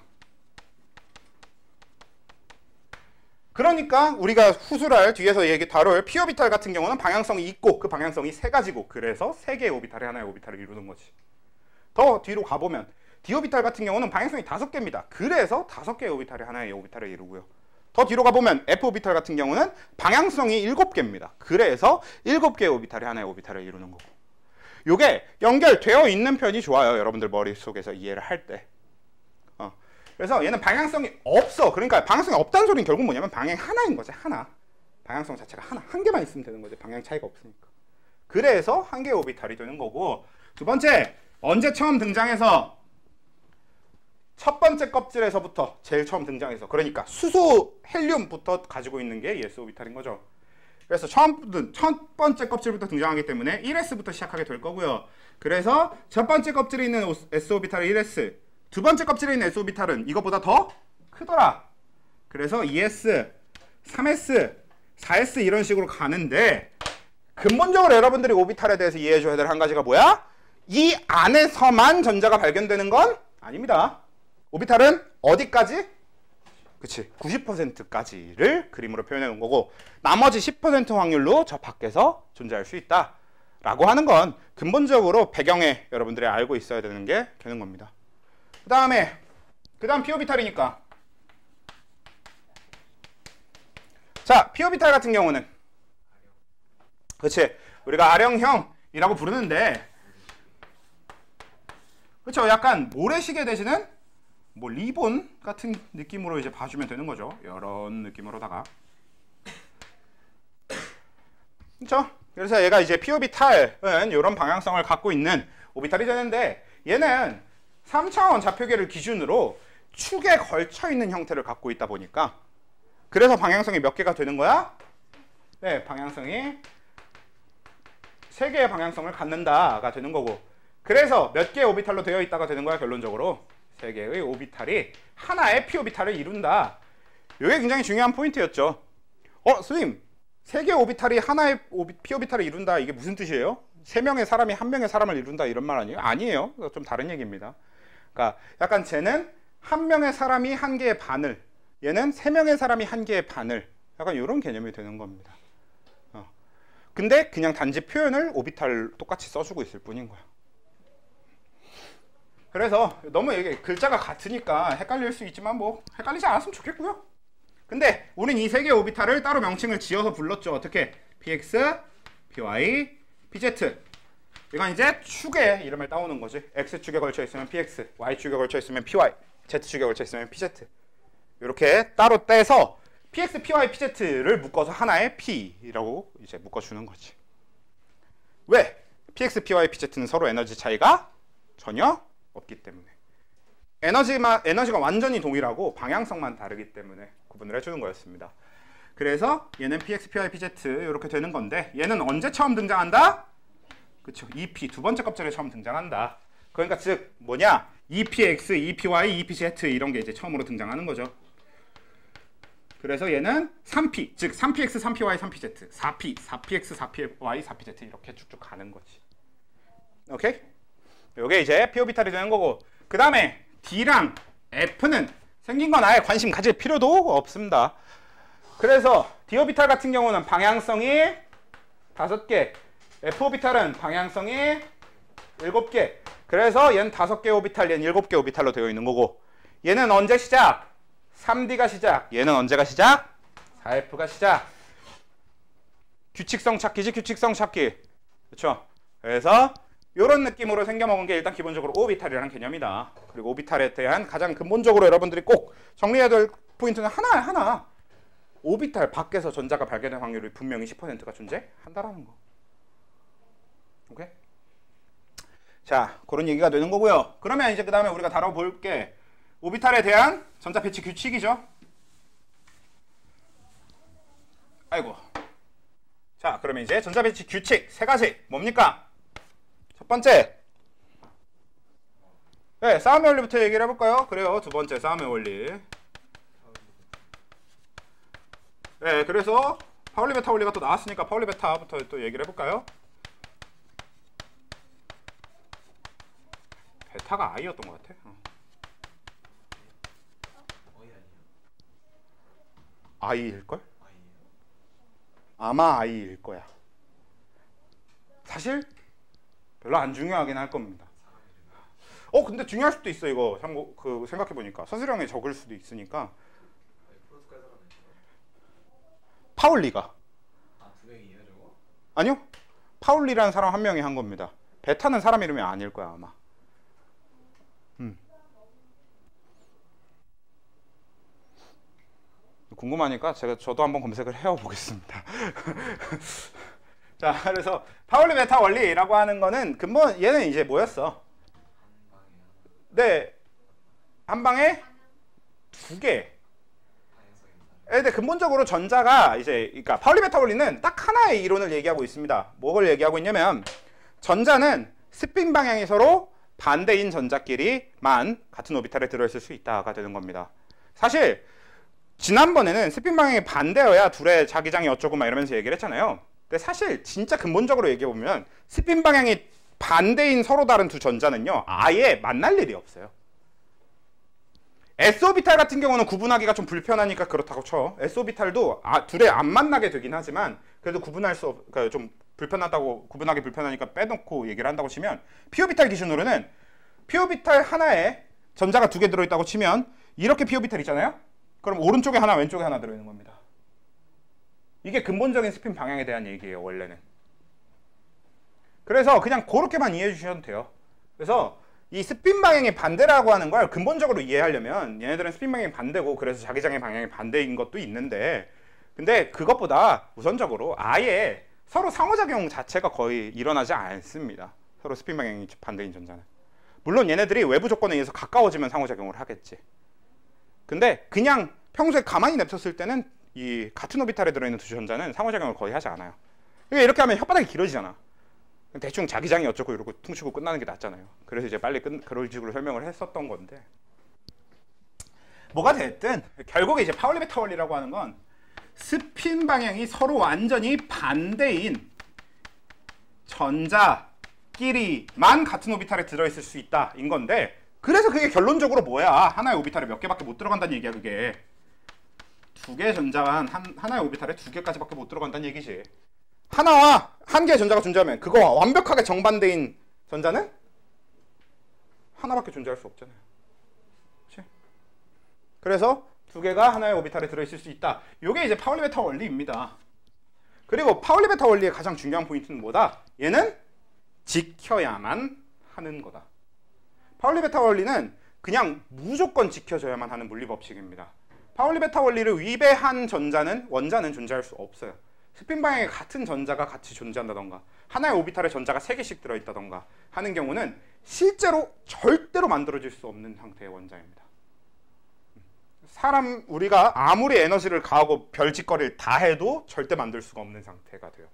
그러니까 우리가 후술할 뒤에서 얘기 다룰 p 오비탈 같은 경우는 방향성이 있고 그 방향성이 세 가지고 그래서 세 개의 오비탈이 하나의 오비탈을 이루는 거지. 더 뒤로 가보면 d 오비탈 같은 경우는 방향성이 5개입니다. 그래서 5개의 오비탈이 하나의 오비탈을 이루고요. 더 뒤로 가보면 f 오비탈 같은 경우는 방향성이 7개입니다. 그래서 7개의 오비탈이 하나의 오비탈을 이루는 거고. 요게 연결되어 있는 편이 좋아요. 여러분들 머릿속에서 이해를 할 때. 그래서 얘는 방향성이 없어. 그러니까 방향성이 없다는 소리는 결국 뭐냐면 방향 하나인 거지. 하나. 방향성 자체가 하나. 한 개만 있으면 되는 거지. 방향 차이가 없으니까. 그래서 한 개의 오비탈이 되는 거고. 두 번째, 언제 처음 등장해서 첫 번째 껍질에서부터 제일 처음 등장해서, 그러니까 수소 헬륨부터 가지고 있는 게 s 오비탈인 거죠. 그래서 첫 번째 껍질부터 등장하기 때문에 1s부터 시작하게 될 거고요. 그래서 첫 번째 껍질에 있는 s 오비탈이 1s, 두 번째 껍질에 있는 s 오비탈은 이것보다 더 크더라. 그래서 2s, 3s, 4s 이런 식으로 가는데, 근본적으로 여러분들이 오비탈에 대해서 이해해 줘야 될 한 가지가 뭐야? 이 안에서만 전자가 발견되는 건 아닙니다. 오비탈은 어디까지? 그치, 90%까지를 그림으로 표현해 놓은 거고, 나머지 10% 확률로 저 밖에서 존재할 수 있다 라고 하는 건 근본적으로 배경에 여러분들이 알고 있어야 되는 게 되는 겁니다. 그 다음 p 오비탈이니까, 자, p 오비탈 같은 경우는 그치, 우리가 아령형이라고 부르는데, 그쵸, 약간 모래시계 대신은 뭐 리본 같은 느낌으로 이제 봐주면 되는 거죠. 이런 느낌으로다가. 그쵸? 그래서 얘가 이제 p 오비탈은 이런 방향성을 갖고 있는 오비탈이 되는데, 얘는 3차원 좌표계를 기준으로 축에 걸쳐 있는 형태를 갖고 있다 보니까, 그래서 방향성이 몇 개가 되는 거야? 네, 방향성이 3개의 방향성을 갖는다가 되는 거고, 그래서 몇 개의 오비탈로 되어 있다가 되는 거야. 결론적으로 3개의 오비탈이 하나의 p 오비탈을 이룬다. 이게 굉장히 중요한 포인트였죠. 선생님, 3개의 오비탈이 하나의 p 오비탈을 이룬다, 이게 무슨 뜻이에요? 3명의 사람이 1명의 사람을 이룬다 이런 말 아니에요? 아니에요. 좀 다른 얘기입니다. 그러니까 약간 쟤는 1명의 사람이 1개의 반을, 얘는 3명의 사람이 1개의 반을, 약간 이런 개념이 되는 겁니다. 근데 그냥 단지 표현을 오비탈 똑같이 써주고 있을 뿐인 거야. 그래서 너무 이게 글자가 같으니까 헷갈릴 수 있지만 뭐 헷갈리지 않았으면 좋겠고요. 근데 우린 이 3개의 오비탈을 따로 명칭을 지어서 불렀죠. 어떻게? px, py, pz. 이건 이제 축의 이름을 따오는 거지. x축에 걸쳐 있으면 px, y축에 걸쳐 있으면 py, z축에 걸쳐 있으면 pz. 이렇게 따로 떼서 px, py, pz를 묶어서 하나의 p라고 이제 묶어주는 거지. 왜? px, py, pz는 서로 에너지 차이가 전혀 없기 때문에. 에너지가 완전히 동일하고 방향성만 다르기 때문에 구분을 해주는 거였습니다. 그래서 얘는 px, py, pz 이렇게 되는 건데, 얘는 언제 처음 등장한다? 그쵸, EP, 두 번째 껍질에 처음 등장한다. 그러니까 즉 뭐냐, EPX, EPY, EPZ 이런 게 이제 처음으로 등장하는 거죠. 그래서 얘는 3P, 즉 3PX, 3PY, 3PZ, 4P, 4PX, 4PY, 4PZ 이렇게 쭉쭉 가는 거지. 오케이? 요게 이제 p 오비탈이 되는 거고, 그 다음에 D랑 F는 생긴 건 아예 관심 가질 필요도 없습니다. 그래서 D 오비탈 같은 경우는 방향성이 5개, F 오비탈은 방향성이 7개, 그래서 얘는 5개 오비탈, 얘는 7개 오비탈로 되어 있는 거고, 얘는 언제 시작? 3D가 시작. 얘는 언제가 시작? 4F가 시작. 규칙성 찾기지, 규칙성 찾기. 그렇죠? 그래서 이런 느낌으로 생겨먹은 게 일단 기본적으로 오비탈이라는 개념이다. 그리고 오비탈에 대한 가장 근본적으로 여러분들이 꼭 정리해야 될 포인트는 하나. 오비탈 밖에서 전자가 발견될 확률이 분명히 10%가 존재한다라는 거. 오케이? 자, 그런 얘기가 되는 거고요. 그러면 이제 그 다음에 우리가 다뤄볼 게 오비탈에 대한 전자 배치 규칙이죠. 아이고. 자, 그러면 이제 전자 배치 규칙 3가지 뭡니까? 첫 번째, 네, 싸움의 원리부터 얘기를 해볼까요? 그래요. 두 번째, 싸움의 원리. 네, 그래서 파울리 베타 원리가 또 나왔으니까 파울리 베타부터 또 얘기를 해볼까요? 베타가 I였던 것 같아. I일걸? 아마 I일 거야. 사실 별로 안 중요하긴 할 겁니다. 근데 중요할 수도 있어. 이거 생각해보니까 서술형에 적을 수도 있으니까. 파울리가. 아니요, 파울리라는 사람 한 명이 한 겁니다. 베타는 사람 이름이 아닐 거야 아마. 궁금하니까 저도 한번 검색을 해보겠습니다. 자, 그래서 파울리 베타 원리라고 하는 거는 근본 얘는 이제 뭐였어? 네, 한 방에 2개. 근데 근본적으로 전자가 이제, 그러니까 파울리 베타 원리는 딱 하나의 이론을 얘기하고 있습니다. 뭘 얘기하고 있냐면 전자는 스핀 방향이 서로 반대인 전자끼리만 같은 오비탈에 들어있을 수 있다가 되는 겁니다. 사실 지난번에는 스핀 방향이 반대여야 둘의 자기장이 어쩌고 막 이러면서 얘기를 했잖아요. 근데 사실 진짜 근본적으로 얘기해보면 스핀 방향이 반대인 서로 다른 두 전자는요 아예 만날 일이 없어요. S오비탈 같은 경우는 구분하기가 좀 불편하니까 그렇다고 쳐. S오비탈도 둘의 안 만나게 되긴 하지만 그래도 구분할 수 그러니까 좀 불편하다고, 구분하기 불편하니까 빼놓고 얘기를 한다고 치면, P오비탈 기준으로는 P오비탈 하나에 전자가 2개 들어있다고 치면 이렇게 P오비탈 있잖아요. 그럼 오른쪽에 하나 왼쪽에 하나 들어있는 겁니다. 이게 근본적인 스핀 방향에 대한 얘기예요 원래는. 그래서 그냥 그렇게만 이해해 주셔도 돼요. 그래서 이 스핀 방향이 반대라고 하는 걸 근본적으로 이해하려면 얘네들은 스핀 방향이 반대고 그래서 자기장의 방향이 반대인 것도 있는데, 근데 그것보다 우선적으로 아예 서로 상호작용 자체가 거의 일어나지 않습니다. 서로 스핀 방향이 반대인 전자는. 물론 얘네들이 외부 조건에 의해서 가까워지면 상호작용을 하겠지. 근데 그냥 평소에 가만히 냅뒀을 때는 이 같은 오비탈에 들어있는 두 전자는 상호작용을 거의 하지 않아요. 이렇게 하면 혓바닥이 길어지잖아. 대충 자기장이 어쩌고 이러고 퉁치고 끝나는 게 낫잖아요. 그래서 이제 빨리 그런 식으로 설명을 했었던 건데, 뭐가 됐든 결국에 이제 파울리 베타 원리라고 하는 건 스핀 방향이 서로 완전히 반대인 전자끼리만 같은 오비탈에 들어있을 수 있다 인 건데, 그래서 그게 결론적으로 뭐야? 하나의 오비탈에 몇 개밖에 못 들어간다는 얘기야. 그게 2개 전자만 하나의 오비탈에 2개까지밖에 못 들어간다는 얘기지. 하나와 한 개의 전자가 존재하면 그거와 완벽하게 정반대인 전자는 하나밖에 존재할 수 없잖아요. 그렇지? 그래서 2개가 하나의 오비탈에 들어있을 수 있다. 이게 이제 파울리 베타 원리입니다. 그리고 파울리 베타 원리의 가장 중요한 포인트는 뭐다? 얘는 지켜야만 하는 거다. 파울리 베타 원리는 그냥 무조건 지켜져야만 하는 물리 법칙입니다. 파울리 베타 원리를 위배한 원자는 존재할 수 없어요. 스핀 방향의 같은 전자가 같이 존재한다던가 하나의 오비탈에 전자가 3개씩 들어있다던가 하는 경우는 실제로 절대로 만들어질 수 없는 상태의 원자입니다. 우리가 아무리 에너지를 가하고 별짓거리를 다 해도 절대 만들 수가 없는 상태가 돼요.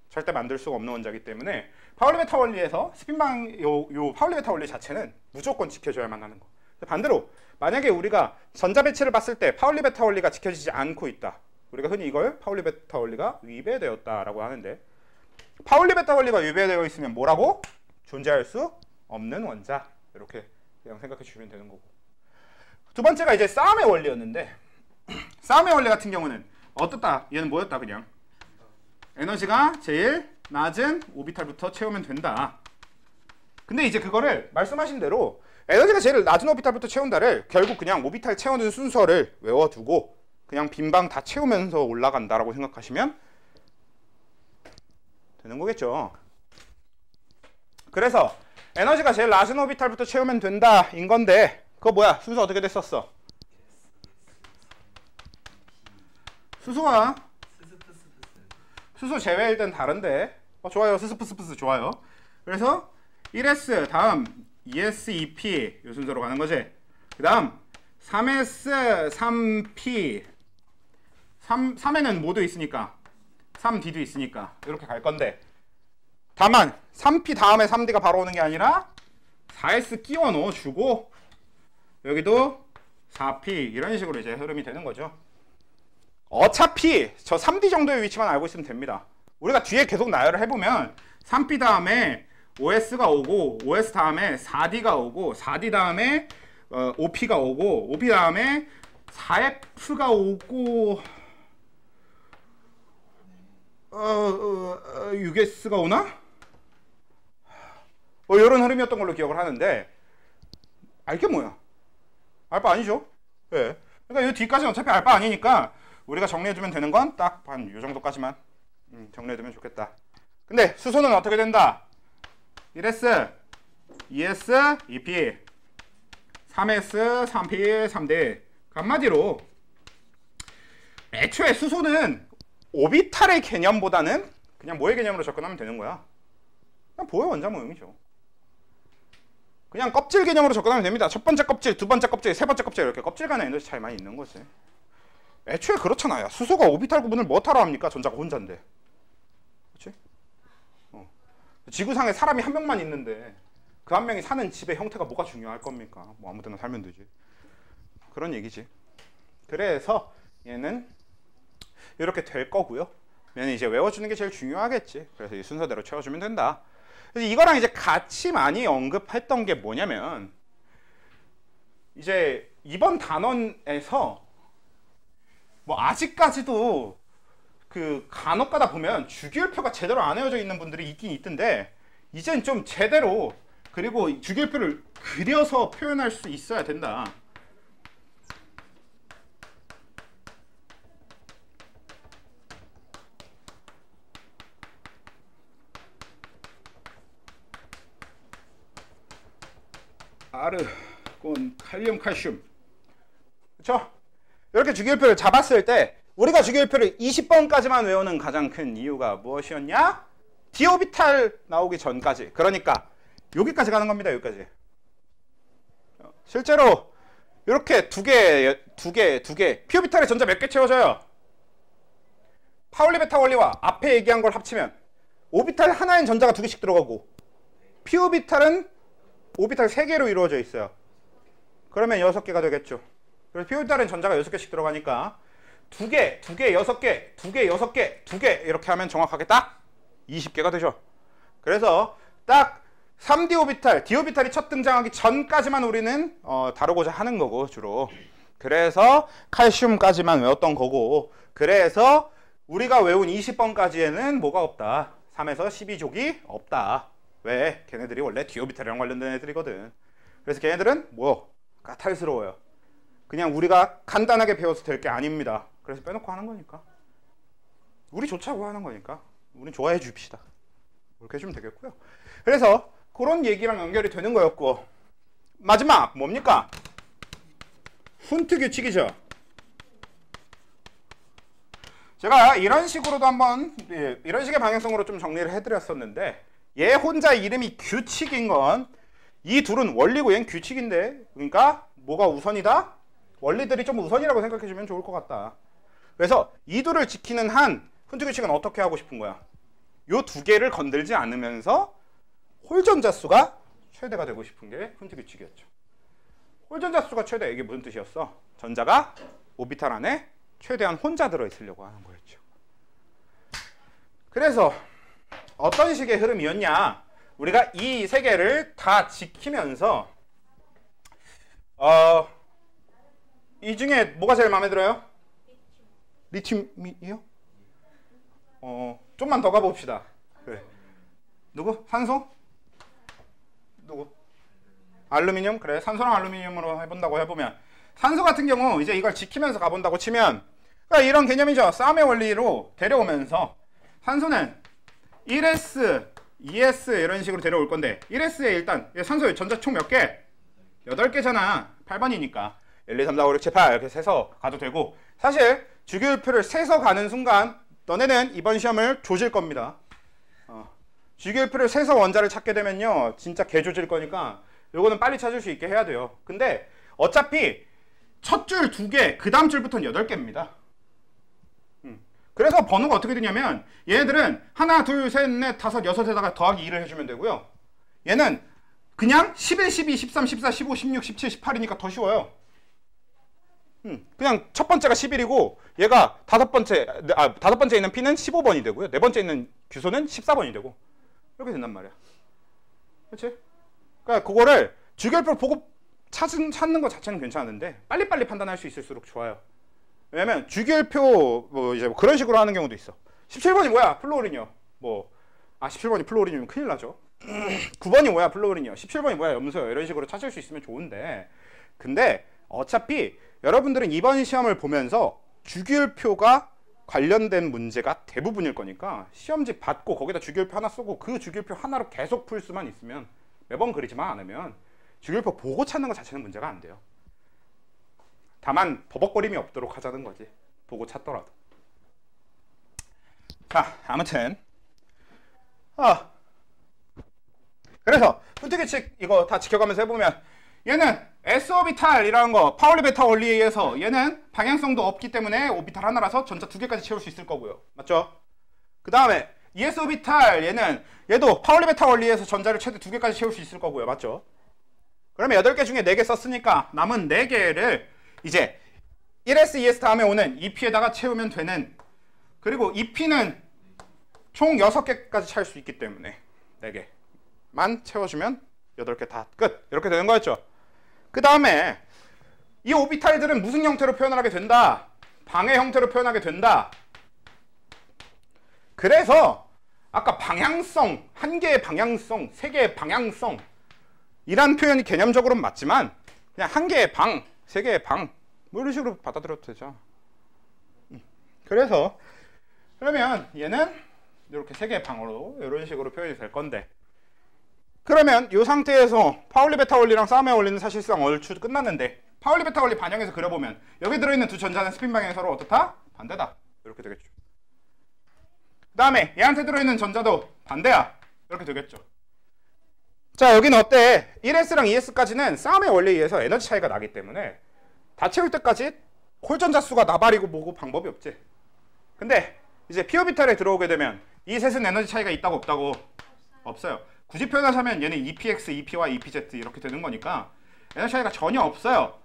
절대 만들 수가 없는 원자이기 때문에 파울리 베타 원리에서 스핀 방향 요 파울리 베타 원리 자체는 무조건 지켜줘야만 하는 거. 반대로 만약에 우리가 전자 배치를 봤을 때 파울리 베타 원리가 지켜지지 않고 있다. 우리가 흔히 이걸 파울리 베타 원리가 위배되었다라고 하는데, 파울리 베타 원리가 위배되어 있으면 뭐라고? 존재할 수 없는 원자. 이렇게 그냥 생각해 주시면 되는 거고. 두 번째가 이제 싸움의 원리였는데, 싸움의 원리 같은 경우는 어떻다? 얘는 뭐였다? 그냥 에너지가 제일 낮은 오비탈부터 채우면 된다. 근데 이제 그거를 말씀하신 대로 에너지가 제일 낮은 오비탈부터 채운다를 결국 그냥 오비탈 채우는 순서를 외워두고 그냥 빈방 다 채우면서 올라간다라고 생각하시면 되는 거겠죠. 그래서 에너지가 제일 낮은 오비탈부터 채우면 된다 인 건데 그거 뭐야? 순서 어떻게 됐었어? 수소와 수소 제외일 땐 다른데 좋아요. 스스프스프스 좋아요. 그래서 1S 다음 2S 2P 이 순서로 가는 거지. 그 다음 3S 3P 3에는 모두 있으니까 3D도 있으니까 이렇게 갈 건데 다만 3P 다음에 3D가 바로 오는 게 아니라 4S 끼워 넣어주고 여기도 4P 이런 식으로 이제 흐름이 되는 거죠. 어차피 저 3D 정도의 위치만 알고 있으면 됩니다. 우리가 뒤에 계속 나열을 해보면 3P 다음에 OS가 오고 OS 다음에 4D가 오고 4D 다음에 OP가 오고 OP 다음에 4F가 오고 6S가 오나? 이런 흐름이었던 걸로 기억을 하는데 알게 뭐야? 알바 아니죠? 예. 그러니까 이 뒤까지는 어차피 알바 아니니까 우리가 정리해두면 되는 건 딱 한 이 정도까지만 정리해두면 좋겠다. 근데 수소는 어떻게 된다? 1S, 2S, 2P, 3S, 3P, 3D. 한마디로 애초에 수소는 오비탈의 개념보다는 그냥 뭐의 개념으로 접근하면 되는 거야? 그냥 보여 원자 모형이죠. 그냥 껍질 개념으로 접근하면 됩니다. 첫 번째 껍질, 두 번째 껍질, 세 번째 껍질 이렇게 껍질 간의 에너지 차이 많이 있는 거지. 애초에 그렇잖아요. 수소가 오비탈 구분을 뭐하러 합니까? 전자가 혼자인데. 그렇지? 지구상에 사람이 한 명만 있는데 그 한 명이 사는 집의 형태가 뭐가 중요할 겁니까? 뭐 아무 데나 살면 되지. 그런 얘기지. 그래서 얘는 이렇게 될 거고요. 얘는 이제 외워주는 게 제일 중요하겠지. 그래서 이 순서대로 채워주면 된다. 그래서 이거랑 이제 같이 많이 언급했던 게 뭐냐면 이제 이번 단원에서 뭐 아직까지도 그 간혹 가다 보면 주기율표가 제대로 안 외워져 있는 분들이 있긴 있던데 이젠 좀 제대로 그리고 주기율표를 그려서 표현할 수 있어야 된다. 아르곤, 칼륨, 칼슘. 그렇죠? 이렇게 주기율표를 잡았을 때 우리가 주기율표를 20번까지만 외우는 가장 큰 이유가 무엇이었냐? 디오비탈 나오기 전까지. 그러니까 여기까지 가는 겁니다. 여기까지. 실제로 이렇게 두 개. 피오비탈의 전자 몇 개 채워져요? 파울리 베타 원리와 앞에 얘기한 걸 합치면 오비탈 하나엔 전자가 두 개씩 들어가고 피오비탈은 오비탈 3개로 이루어져 있어요. 그러면 6개가 되겠죠. 그래서 피오비탈은 전자가 6개씩 들어가니까 2개, 6개, 2개, 6개, 2개 이렇게 하면 정확하게 딱 20개가 되죠. 그래서 딱 3D 오비탈, D 오비탈이 첫 등장하기 전까지만 우리는 다루고자 하는 거고 주로. 그래서 칼슘까지만 외웠던 거고 그래서 우리가 외운 20번까지에는 뭐가 없다. 3에서 12족이 없다. 왜? 걔네들이 원래 D 오비탈이랑 관련된 애들이거든. 그래서 걔네들은 뭐 까탈스러워요. 그냥 우리가 간단하게 배워서 될 게 아닙니다. 그래서 빼놓고 하는 거니까. 우리 좋자고 하는 거니까. 우린 좋아해 줍시다. 그렇게 해주면 되겠고요. 그래서 그런 얘기랑 연결이 되는 거였고 마지막 뭡니까? 훈트 규칙이죠. 제가 이런 식으로도 한번 이런 식의 방향성으로 좀 정리를 해드렸었는데 얘 혼자 이름이 규칙인 건 이 둘은 원리고 얘는 규칙인데 그러니까 뭐가 우선이다? 원리들이 좀 우선이라고 생각해주면 좋을 것 같다. 그래서 이 둘을 지키는 한 훈트 규칙은 어떻게 하고 싶은 거야? 요 두 개를 건들지 않으면서 홀전자 수가 최대가 되고 싶은 게 훈트 규칙이었죠. 홀전자 수가 최대 이게 무슨 뜻이었어? 전자가 오비탈 안에 최대한 혼자 들어있으려고 하는 거였죠. 그래서 어떤 식의 흐름이었냐? 우리가 이 세 개를 다 지키면서 이 중에 뭐가 제일 마음에 들어요? 리튬이요? 좀만 더 가봅시다. 그래. 누구? 산소? 알루미늄? 그래, 산소랑 알루미늄으로 해본다고 해보면 산소 같은 경우 이제 이걸 지키면서 가본다고 치면 그러니까 이런 개념이죠. 싸움의 원리로 데려오면서 산소는 1s, 2s 이런 식으로 데려올 건데 1s에 일단 산소의 전자 총 몇 개? 8개잖아. 8번이니까 1, 2, 3, 4, 5, 6, 7, 8 이렇게 세서 가도 되고 사실 주기율표를 세서 가는 순간 너네는 이번 시험을 조질 겁니다. 주기율표를 세서 원자를 찾게 되면요 진짜 개 조질 거니까 요거는 빨리 찾을 수 있게 해야 돼요. 근데 어차피 첫 줄 2개 그 다음 줄부터는 8개입니다. 그래서 번호가 어떻게 되냐면 얘네들은 하나, 둘, 셋, 넷, 다섯, 여섯에다가 더하기 2를 해주면 되고요. 얘는 그냥 11, 12, 13, 14, 15, 16, 17, 18이니까 더 쉬워요. 그냥 첫 번째가 11이고 얘가 다섯 번째 있는 P는 15번이 되고요. 네 번째 있는 규소는 14번이 되고 이렇게 된단 말이야. 그렇지? 그러니까 그거를 주기율표 보고 찾는 것 자체는 괜찮은데 빨리빨리 판단할 수 있을수록 좋아요. 왜냐면 주기율표 뭐 이제 그런 식으로 하는 경우도 있어. 17번이 뭐야? 플루오린이요. 17번이 플루오린이면 큰일 나죠. 9번이 뭐야? 플루오린이요. 17번이 뭐야? 염소요. 이런 식으로 찾을 수 있으면 좋은데 근데 어차피 여러분들은 이번 시험을 보면서 주기율표가 관련된 문제가 대부분일 거니까 시험지 받고 거기다 주기율표 하나 쓰고 그 주기율표 하나로 계속 풀 수만 있으면 매번 그리지만 않으면 주기율표 보고 찾는 것 자체는 문제가 안 돼요. 다만 버벅거림이 없도록 하자는 거지. 보고 찾더라도. 자, 아무튼 그래서 훈트규칙 이거 다 지켜가면서 해보면 얘는 S오비탈이라는 거 파울리 베타 원리에 의해서 얘는 방향성도 없기 때문에 오비탈 하나라서 전자 2개까지 채울 수 있을 거고요. 맞죠? 그 다음에 ES오비탈 얘도 파울리 베타 원리에서 전자를 최대 2개까지 채울 수 있을 거고요. 맞죠? 그러면 8개 중에 4개 썼으니까 남은 4개를 이제 1s, 2s 다음에 오는 2p에다가 채우면 되는 그리고 2p는 총 6개까지 채울 수 있기 때문에 4개만 채워주면 8개 다 끝! 이렇게 되는 거였죠. 그 다음에 이 오비탈들은 무슨 형태로 표현을 하게 된다? 방의 형태로 표현하게 된다. 그래서 아까 방향성, 한 개의 방향성, 세 개의 방향성 이란 표현이 개념적으로는 맞지만 그냥 한 개의 방, 세 개의 방 뭐 이런 식으로 받아들여도 되죠. 그래서 그러면 얘는 이렇게 세 개의 방으로 이런 식으로 표현이 될 건데 그러면 이 상태에서 파울리 베타 원리랑 싸움의 원리는 사실상 얼추 끝났는데 파울리 베타 원리 반영해서 그려보면 여기 들어있는 두 전자는 스핀 방향이 서로 어떻다? 반대다. 이렇게 되겠죠. 그 다음에 얘한테 들어있는 전자도 반대야. 이렇게 되겠죠. 자, 여기는 어때? 1s랑 2s까지는 싸움의 원리에 의해서 에너지 차이가 나기 때문에 다 채울 때까지 홀전자 수가 나발이고 뭐고 방법이 없지. 근데 이제 P오비탈에 들어오게 되면 이 셋은 에너지 차이가 있다고 없다고? 없어요. 굳이 표현하자면 얘는 EPX, EPY, EPZ 이렇게 되는 거니까 에너지 차이가 전혀 없어요.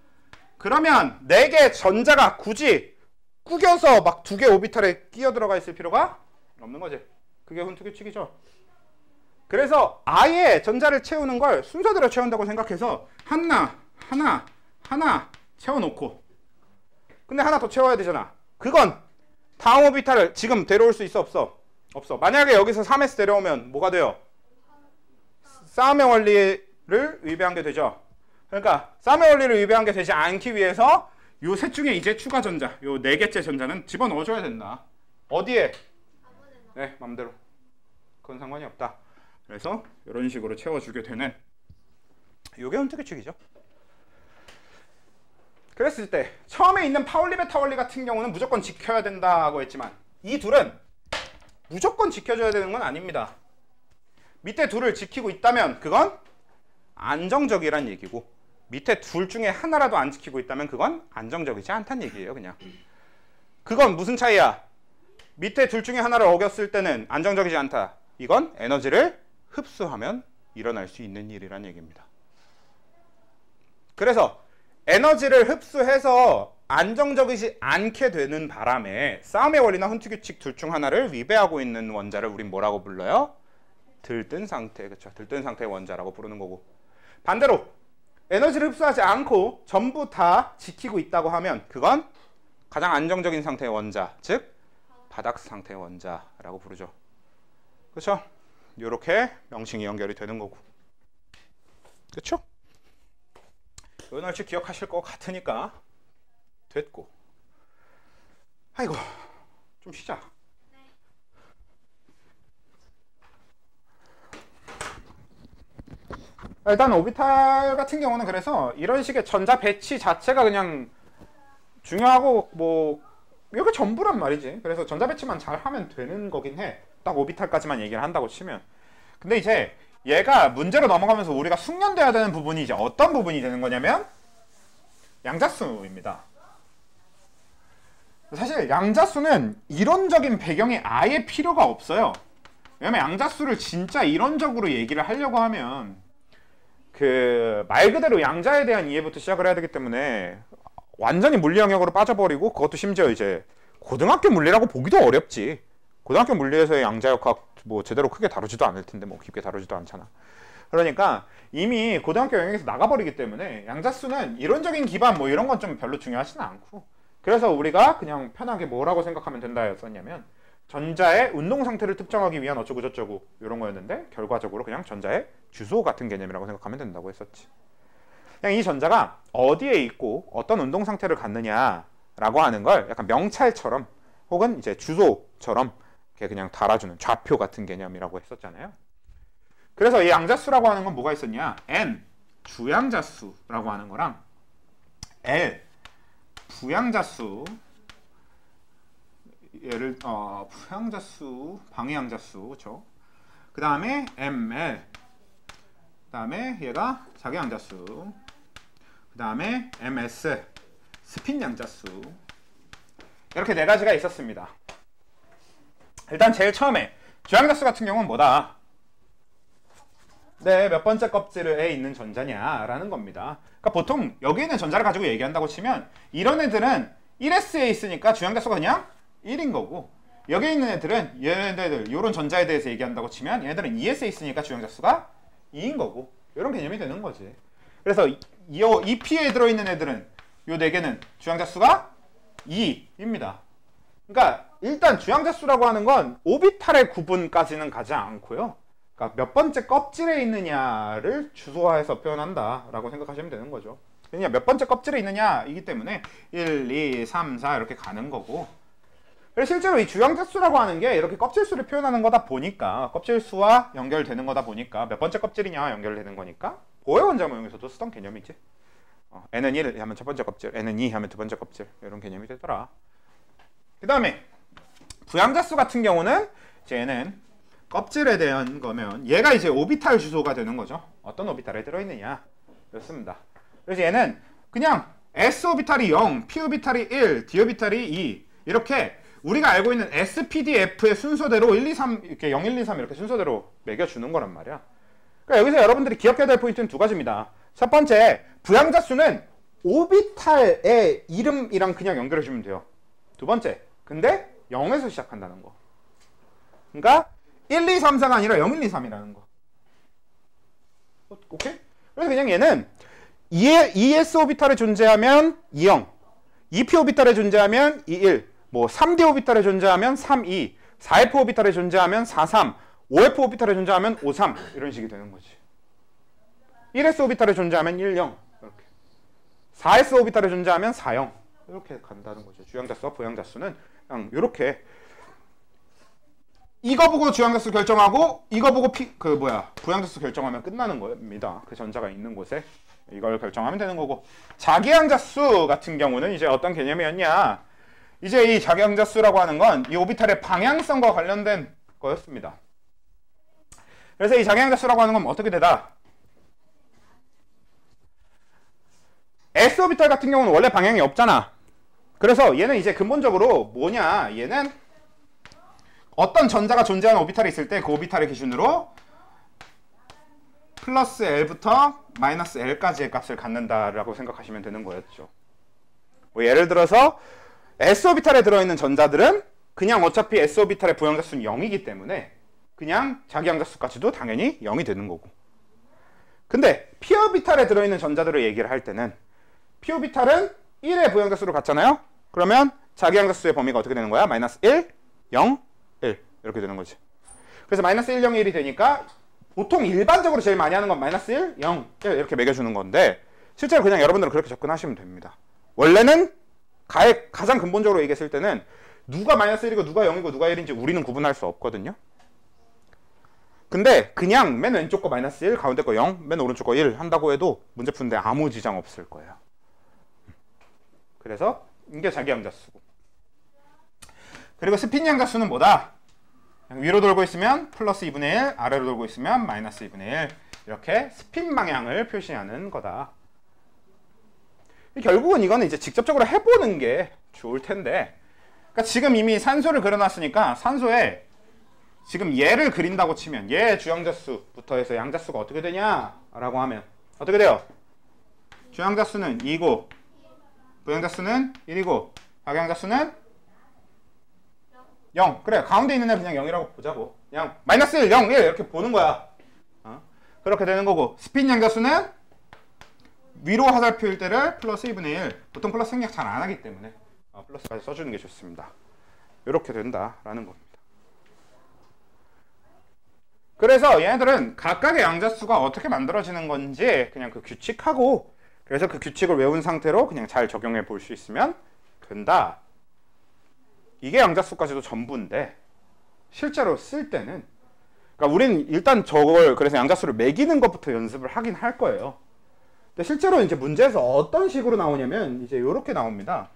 그러면 4개 전자가 굳이 꾸겨서 막 2개 오비탈에 끼어 들어가 있을 필요가 없는 거지. 그게 훈트 규칙이죠. 그래서 아예 전자를 채우는 걸 순서대로 채운다고 생각해서 하나 채워놓고 근데 하나 더 채워야 되잖아. 그건 다음 오비탈을 지금 데려올 수 있어 없어? 없어. 만약에 여기서 3s 데려오면 뭐가 돼요? 싸움의 원리를 위배한 게 되죠. 그러니까 싸움의 원리를 위배한 게 되지 않기 위해서 요 셋 중에 이제 추가 전자, 요 4개째 전자는 집어넣어줘야 된다. 어디에? 네, 맘대로. 그건 상관이 없다. 그래서 이런 식으로 채워주게 되는 요게 훈트 규칙이죠. 그랬을 때 처음에 있는 파울리 베타 원리 같은 경우는 무조건 지켜야 된다고 했지만 이 둘은 무조건 지켜줘야 되는 건 아닙니다. 밑에 둘을 지키고 있다면 그건 안정적이란 얘기고 밑에 둘 중에 하나라도 안 지키고 있다면 그건 안정적이지 않다는 얘기예요. 그냥 그건 무슨 차이야? 밑에 둘 중에 하나를 어겼을 때는 안정적이지 않다. 이건 에너지를 흡수하면 일어날 수 있는 일이란 얘기입니다. 그래서 에너지를 흡수해서 안정적이지 않게 되는 바람에 싸움의 원리나 훈트 규칙 둘 중 하나를 위배하고 있는 원자를 우린 뭐라고 불러요? 들뜬 상태. 그렇죠. 들뜬 상태의 원자라고 부르는 거고 반대로 에너지를 흡수하지 않고 전부 다 지키고 있다고 하면 그건 가장 안정적인 상태의 원자, 즉 바닥 상태의 원자라고 부르죠. 그렇죠? 이렇게 명칭이 연결이 되는 거고. 그렇죠? 얼추 기억하실 것 같으니까 됐고. 아이고, 좀 쉬자. 일단 오비탈 같은 경우는 그래서 이런 식의 전자 배치 자체가 그냥 중요하고 뭐 이게 전부란 말이지. 그래서 전자 배치만 잘 하면 되는 거긴 해. 딱 오비탈까지만 얘기를 한다고 치면. 근데 이제 얘가 문제로 넘어가면서 우리가 숙련돼야 되는 부분이 이제 어떤 부분이 되는 거냐면 양자수입니다. 사실 양자수는 이론적인 배경이 아예 필요가 없어요. 왜냐면 양자수를 진짜 이론적으로 얘기를 하려고 하면 그 말 그대로 양자에 대한 이해부터 시작을 해야 되기 때문에 완전히 물리 영역으로 빠져버리고, 그것도 심지어 이제 고등학교 물리라고 보기도 어렵지. 고등학교 물리에서의 양자역학 뭐 제대로 크게 다루지도 않을 텐데, 뭐 깊게 다루지도 않잖아. 그러니까 이미 고등학교 영역에서 나가버리기 때문에 양자수는 이론적인 기반 뭐 이런 건 좀 별로 중요하지는 않고, 그래서 우리가 그냥 편하게 뭐라고 생각하면 된다였었냐면 전자의 운동 상태를 특정하기 위한 어쩌고 저쩌고 이런 거였는데, 결과적으로 그냥 전자의 주소 같은 개념이라고 생각하면 된다고 했었지. 그냥 이 전자가 어디에 있고 어떤 운동 상태를 갖느냐라고 하는 걸 약간 명찰처럼 혹은 이제 주소처럼 이렇게 그냥 달아주는 좌표 같은 개념이라고 했었잖아요. 그래서 이 양자수라고 하는 건 뭐가 있었냐? N 주양자수라고 하는 거랑 L 부양자수, 얘를 부양자수, 방해양자수, 그렇죠? 그 다음에 ML, 그 다음에 얘가 자기양자수, 그 다음에 MS 스핀양자수. 이렇게 네 가지가 있었습니다. 일단 제일 처음에 주양자수 같은 경우는 뭐다? 네, 몇 번째 껍질에 있는 전자냐라는 겁니다. 그러니까 보통 여기 있는 전자를 가지고 얘기한다고 치면 이런 애들은 1S에 있으니까 주양자수가 그냥 1인 거고, 여기 있는 애들은 얘네들 이런 전자에 대해서 얘기한다고 치면 얘네들은 2S에 있으니까 주양자수가 2인 거고, 이런 개념이 되는 거지. 그래서 이 P에 들어있는 애들은 요 4개는 주양자수가 2입니다. 그러니까 일단 주양자수라고 하는 건 오비탈의 구분까지는 가지 않고요. 그러니까 몇 번째 껍질에 있느냐를 주소화해서 표현한다라고 생각하시면 되는 거죠. 그냥 몇 번째 껍질에 있느냐이기 때문에 1, 2, 3, 4 이렇게 가는 거고, 그래서 실제로 이 주양자수라고 하는 게 이렇게 껍질수를 표현하는 거다 보니까, 껍질수와 연결되는 거다 보니까 몇 번째 껍질이냐 연결되는 거니까 보혜 원자 모형에서도 쓰던 개념이지. n은 1 하면 첫 번째 껍질, n은 2 하면 두 번째 껍질, 이런 개념이 되더라. 그 다음에 부양자수 같은 경우는 이제 얘는 껍질에 대한 거면 얘가 이제 오비탈 주소가 되는 거죠. 어떤 오비탈에 들어있느냐 였습니다. 그래서 얘는 그냥 s 오비탈이 0, p 오비탈이 1, d 오비탈이 2 이렇게 우리가 알고 있는 SPDF의 순서대로 1, 2, 3 이렇게 0, 1, 2, 3 이렇게 순서대로 매겨주는 거란 말이야. 그러니까 여기서 여러분들이 기억해야 될 포인트는 두 가지입니다. 첫 번째, 부양자수는 오비탈의 이름이랑 그냥 연결해주면 돼요. 두 번째, 근데 0에서 시작한다는 거. 그러니까 1, 2, 3, 4가 아니라 0, 1, 2, 3이라는 거. 오케이? 그래서 그냥 얘는 2S 오비탈에 존재하면 20, 2P 오비탈에 존재하면 21, 뭐 3D 오비탈에 존재하면 32, 4F 오비탈에 존재하면 43, 5F 오비탈에 존재하면 53 이런 식이 되는 거지. 1S 오비탈에 존재하면 10 이렇게, 4S 오비탈에 존재하면 40 이렇게 간다는 거죠. 주양자수와 부양자수는 그냥 이렇게 이거 보고 주양자수 결정하고 이거 보고 부양자수 결정하면 끝나는 겁니다. 그 전자가 있는 곳에 이걸 결정하면 되는 거고, 자기양자수 같은 경우는 이제 어떤 개념이었냐? 이제 이 자기양자수라고 하는 건 이 오비탈의 방향성과 관련된 거였습니다. 그래서 이 자기양자수라고 하는 건 어떻게 되다? S 오비탈 같은 경우는 원래 방향이 없잖아. 그래서 얘는 이제 근본적으로 뭐냐? 얘는 어떤 전자가 존재하는 오비탈이 있을 때 그 오비탈의 기준으로 플러스 L부터 마이너스 L까지의 값을 갖는다라고 생각하시면 되는 거였죠. 뭐 예를 들어서 S오비탈에 들어있는 전자들은 그냥 어차피 S오비탈의 부양자수는 0이기 때문에 그냥 자기양자수까지도 당연히 0이 되는 거고, 근데 P오비탈에 들어있는 전자들을 얘기를 할 때는 P오비탈은 1의 부양자수를 갖잖아요. 그러면 자기양자수의 범위가 어떻게 되는 거야? 마이너스 1, 0, 1 이렇게 되는 거지. 그래서 마이너스 1, 0, 1이 되니까 보통 일반적으로 제일 많이 하는 건 마이너스 1, 0, 1 이렇게 매겨주는 건데, 실제로 그냥 여러분들은 그렇게 접근하시면 됩니다. 원래는 가장 근본적으로 얘기했을 때는 누가 마이너스 1이고 누가 0이고 누가 1인지 우리는 구분할 수 없거든요. 근데 그냥 맨 왼쪽 거 마이너스 1, 가운데 거 0, 맨 오른쪽 거 1 한다고 해도 문제 푸는데 아무 지장 없을 거예요. 그래서 이게 자기 양자수고. 그리고 스핀 양자수는 뭐다? 위로 돌고 있으면 플러스 2분의 1, 아래로 돌고 있으면 마이너스 2분의 1. 이렇게 스핀 방향을 표시하는 거다. 결국은 이거는 이제 직접적으로 해보는 게 좋을 텐데, 그러니까 지금 이미 산소를 그려놨으니까 산소에 지금 얘를 그린다고 치면 얘 주양자수부터 해서 양자수가 어떻게 되냐 라고 하면 어떻게 돼요? 주양자수는 2고 부양자수는 1이고 박양자수는 0. 그래, 가운데 있는 애 그냥 0이라고 보자고. 그냥 마이너스 1, 0, 1 이렇게 보는 거야. 그렇게 되는 거고, 스핀 양자수는 위로 화살표일 때를 플러스 2분의 1. 보통 플러스 생략 잘 안 하기 때문에 플러스까지 써주는 게 좋습니다. 이렇게 된다라는 겁니다. 그래서 얘네들은 각각의 양자수가 어떻게 만들어지는 건지 그냥 그 규칙하고, 그래서 그 규칙을 외운 상태로 그냥 잘 적용해 볼 수 있으면 된다. 이게 양자수까지도 전부인데, 실제로 쓸 때는, 그러니까 우리는 일단 저걸 그래서 양자수를 매기는 것부터 연습을 하긴 할 거예요. 근데 실제로 이제 문제에서 어떤 식으로 나오냐면 이제 이렇게 나옵니다.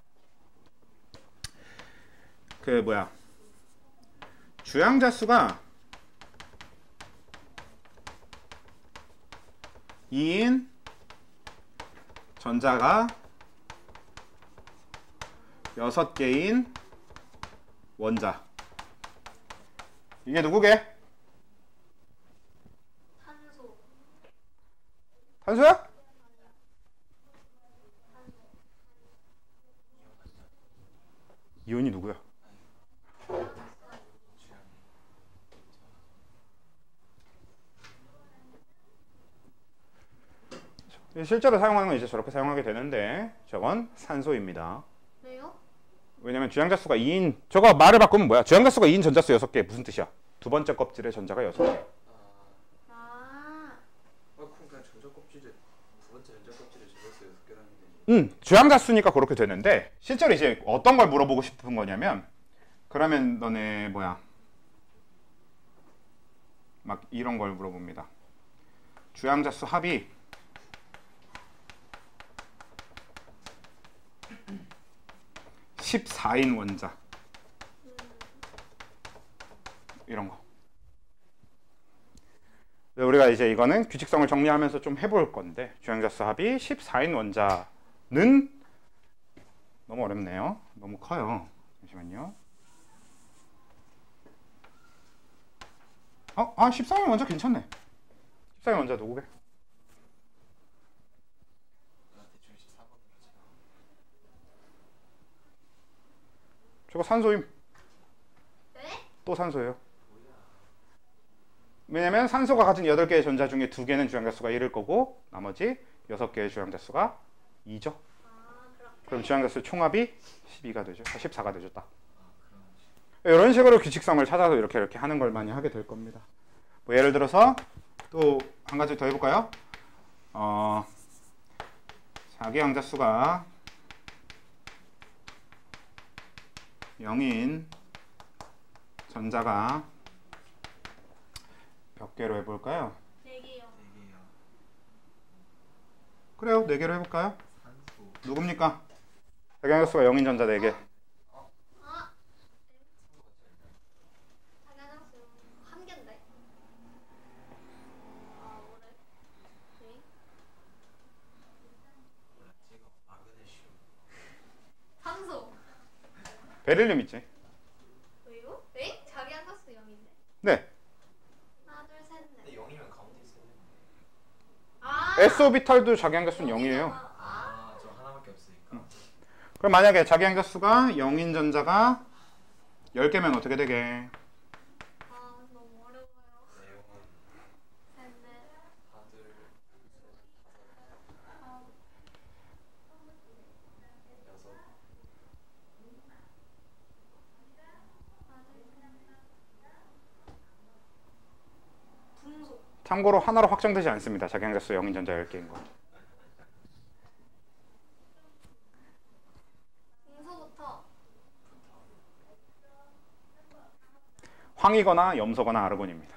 주양자수가 2인 전자가 6개인 원자. 이게 누구게? 탄소. 탄소야? 이온이 누구야? 실제로 사용하는 건 이제 저렇게 사용하게 되는데, 저건 산소입니다. 왜요? 왜냐면 주양자수가 2인, 저거 말을 바꾸면 뭐야? 주양자수가 2인 전자수 6개. 무슨 뜻이야? 두 번째 껍질에 전자가 6개. 그럼 그냥 전자 껍질에 두 번째 전자 껍질에 전자수 6개라는 게. 주양자수니까 그렇게 되는데, 실제로 이제 어떤 걸 물어보고 싶은 거냐면, 그러면 너네 막 이런 걸 물어봅니다. 주양자수 합이 14인 원자. 이런 거. 우리가 이제 이거는 규칙성을 정리하면서 좀 해볼 건데, 주양자수 합이 14인 원자는 너무 어렵네요. 너무 커요. 잠시만요. 14인 원자 괜찮네. 14인 원자 누구게? 저거 산소임. 네? 또 산소예요. 왜냐면 산소가 가진 8개의 전자 중에 2개는 주양자수가 1일 거고 나머지 6개의 주양자수가 2죠. 그럼 주양자수 총합이 12가 되죠. 14가 되죠. 딱. 이런 식으로 규칙성을 찾아서 이렇게 하는 걸 많이 하게 될 겁니다. 뭐 예를 들어서 또 한 가지 더 해볼까요? 자기 양자수가 0인 전자가 몇 개로 해볼까요? 4개요. 그래요, 4개로 해볼까요? 누굽니까? 자기 양자수가 0인 전자 4개. 자기장수 한 개인데. 뭐래? 네? 탄소. 베릴륨 있지? 왜요? 네? 자기장수 0인데. 네. 하나, 둘, 셋, 넷. 근데 0이면 가운데 있어야 아. S오비탈도 자기 양자수는 0이에요. 저 하나밖에 없으니까. 그럼 만약에 자기 양자수가 0인 전자가 10개면 어떻게 되게? 너무 어려워요. 내용은 셋, 넷. 다들 분소. 참고로 하나로 확정되지 않습니다. 자기 양자수 0인 전자 10개인 거. 황이거나 염소거나 아르곤입니다.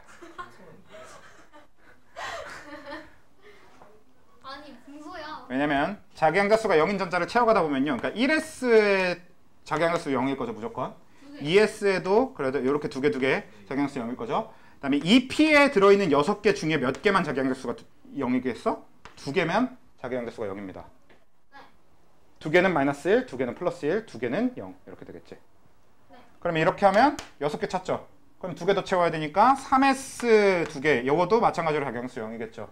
아니 붕소야. 왜냐면 자기항자수가 0인 전자를 채워가다 보면요, 그러니까 1S의 자기항자수 0일 거죠 무조건. 2S에도 그래도 이렇게 두 개 자기항자수 0일 거죠. 그다음에 2P에 들어있는 6개 중에 몇 개만 자기항자수가 0이겠어? 2개면 자기항자수가 0입니다. 두 개는 마이너스 1, 두 개는 플러스 1, 두 개는 0 이렇게 되겠지. 그러면 이렇게 하면 6개 찾죠. 그럼 두 개 더 채워야 되니까 3S 두 개, 요것도 마찬가지로 자기항자수 0이겠죠.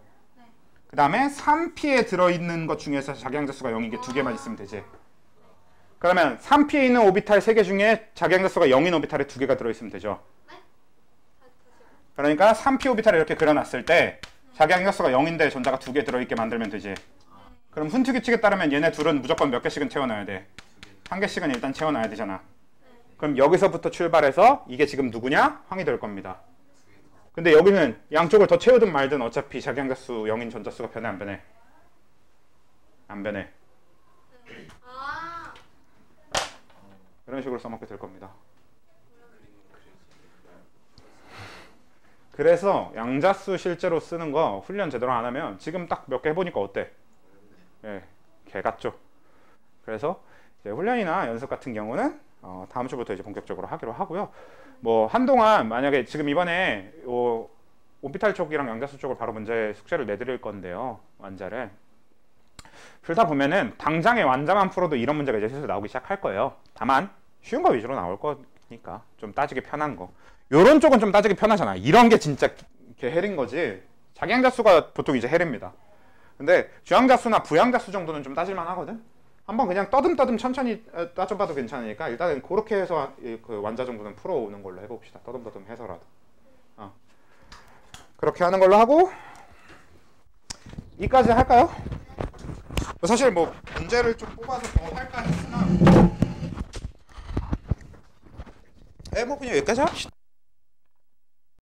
그 다음에 3P에 들어있는 것 중에서 자기항자수가 0인 게 두 개만 있으면 되지. 그러면 3P에 있는 오비탈 3개 중에 자기항자수가 0인 오비탈에 두 개가 들어있으면 되죠. 그러니까 3P 오비탈을 이렇게 그려놨을 때 자기항자수가 0인데 전자가 두 개 들어있게 만들면 되지. 그럼 훈트 규칙에 따르면 얘네 둘은 무조건 몇 개씩은 채워놔야 돼. 한 개씩은 일단 채워놔야 되잖아. 그럼 여기서부터 출발해서 이게 지금 누구냐? 황이 될 겁니다. 근데 여기는 양쪽을 더 채우든 말든 어차피 자기항자수 0인 전자수가 변해 안 변해? 안 변해. 아. 이런 식으로 써먹게 될 겁니다. 그래서 양자수 실제로 쓰는 거 훈련 제대로 안 하면 지금 딱 몇 개 해보니까 어때? 예, 개 같죠? 그래서 이제 훈련이나 연습 같은 경우는 다음 주부터 이제 본격적으로 하기로 하고요. 뭐 한동안 만약에 지금 이번에 오비탈 쪽이랑 양자수 쪽을 바로 문제 숙제를 내드릴 건데요. 완자를 풀다 보면은 당장에 완자만 풀어도 이런 문제가 이제 슬슬 나오기 시작할 거예요. 다만 쉬운 거 위주로 나올 거니까 좀 따지기 편한 거. 요런 쪽은 좀 따지기 편하잖아. 이런 게 진짜 헬인 거지. 자기항자수가 보통 이제 헬입니다. 근데 주항자수나 부양자수 정도는 좀 따질만 하거든. 한번 그냥 떠듬떠듬 천천히 따져봐도 괜찮으니까 일단은 그렇게 해서 그 완자 정도는 풀어오는 걸로 해봅시다. 떠듬떠듬 해서라도. 그렇게 하는 걸로 하고 이까지 할까요? 사실 뭐 문제를 좀 뽑아서 더 할까 했으나 뭐 그냥 여기까지 합시다.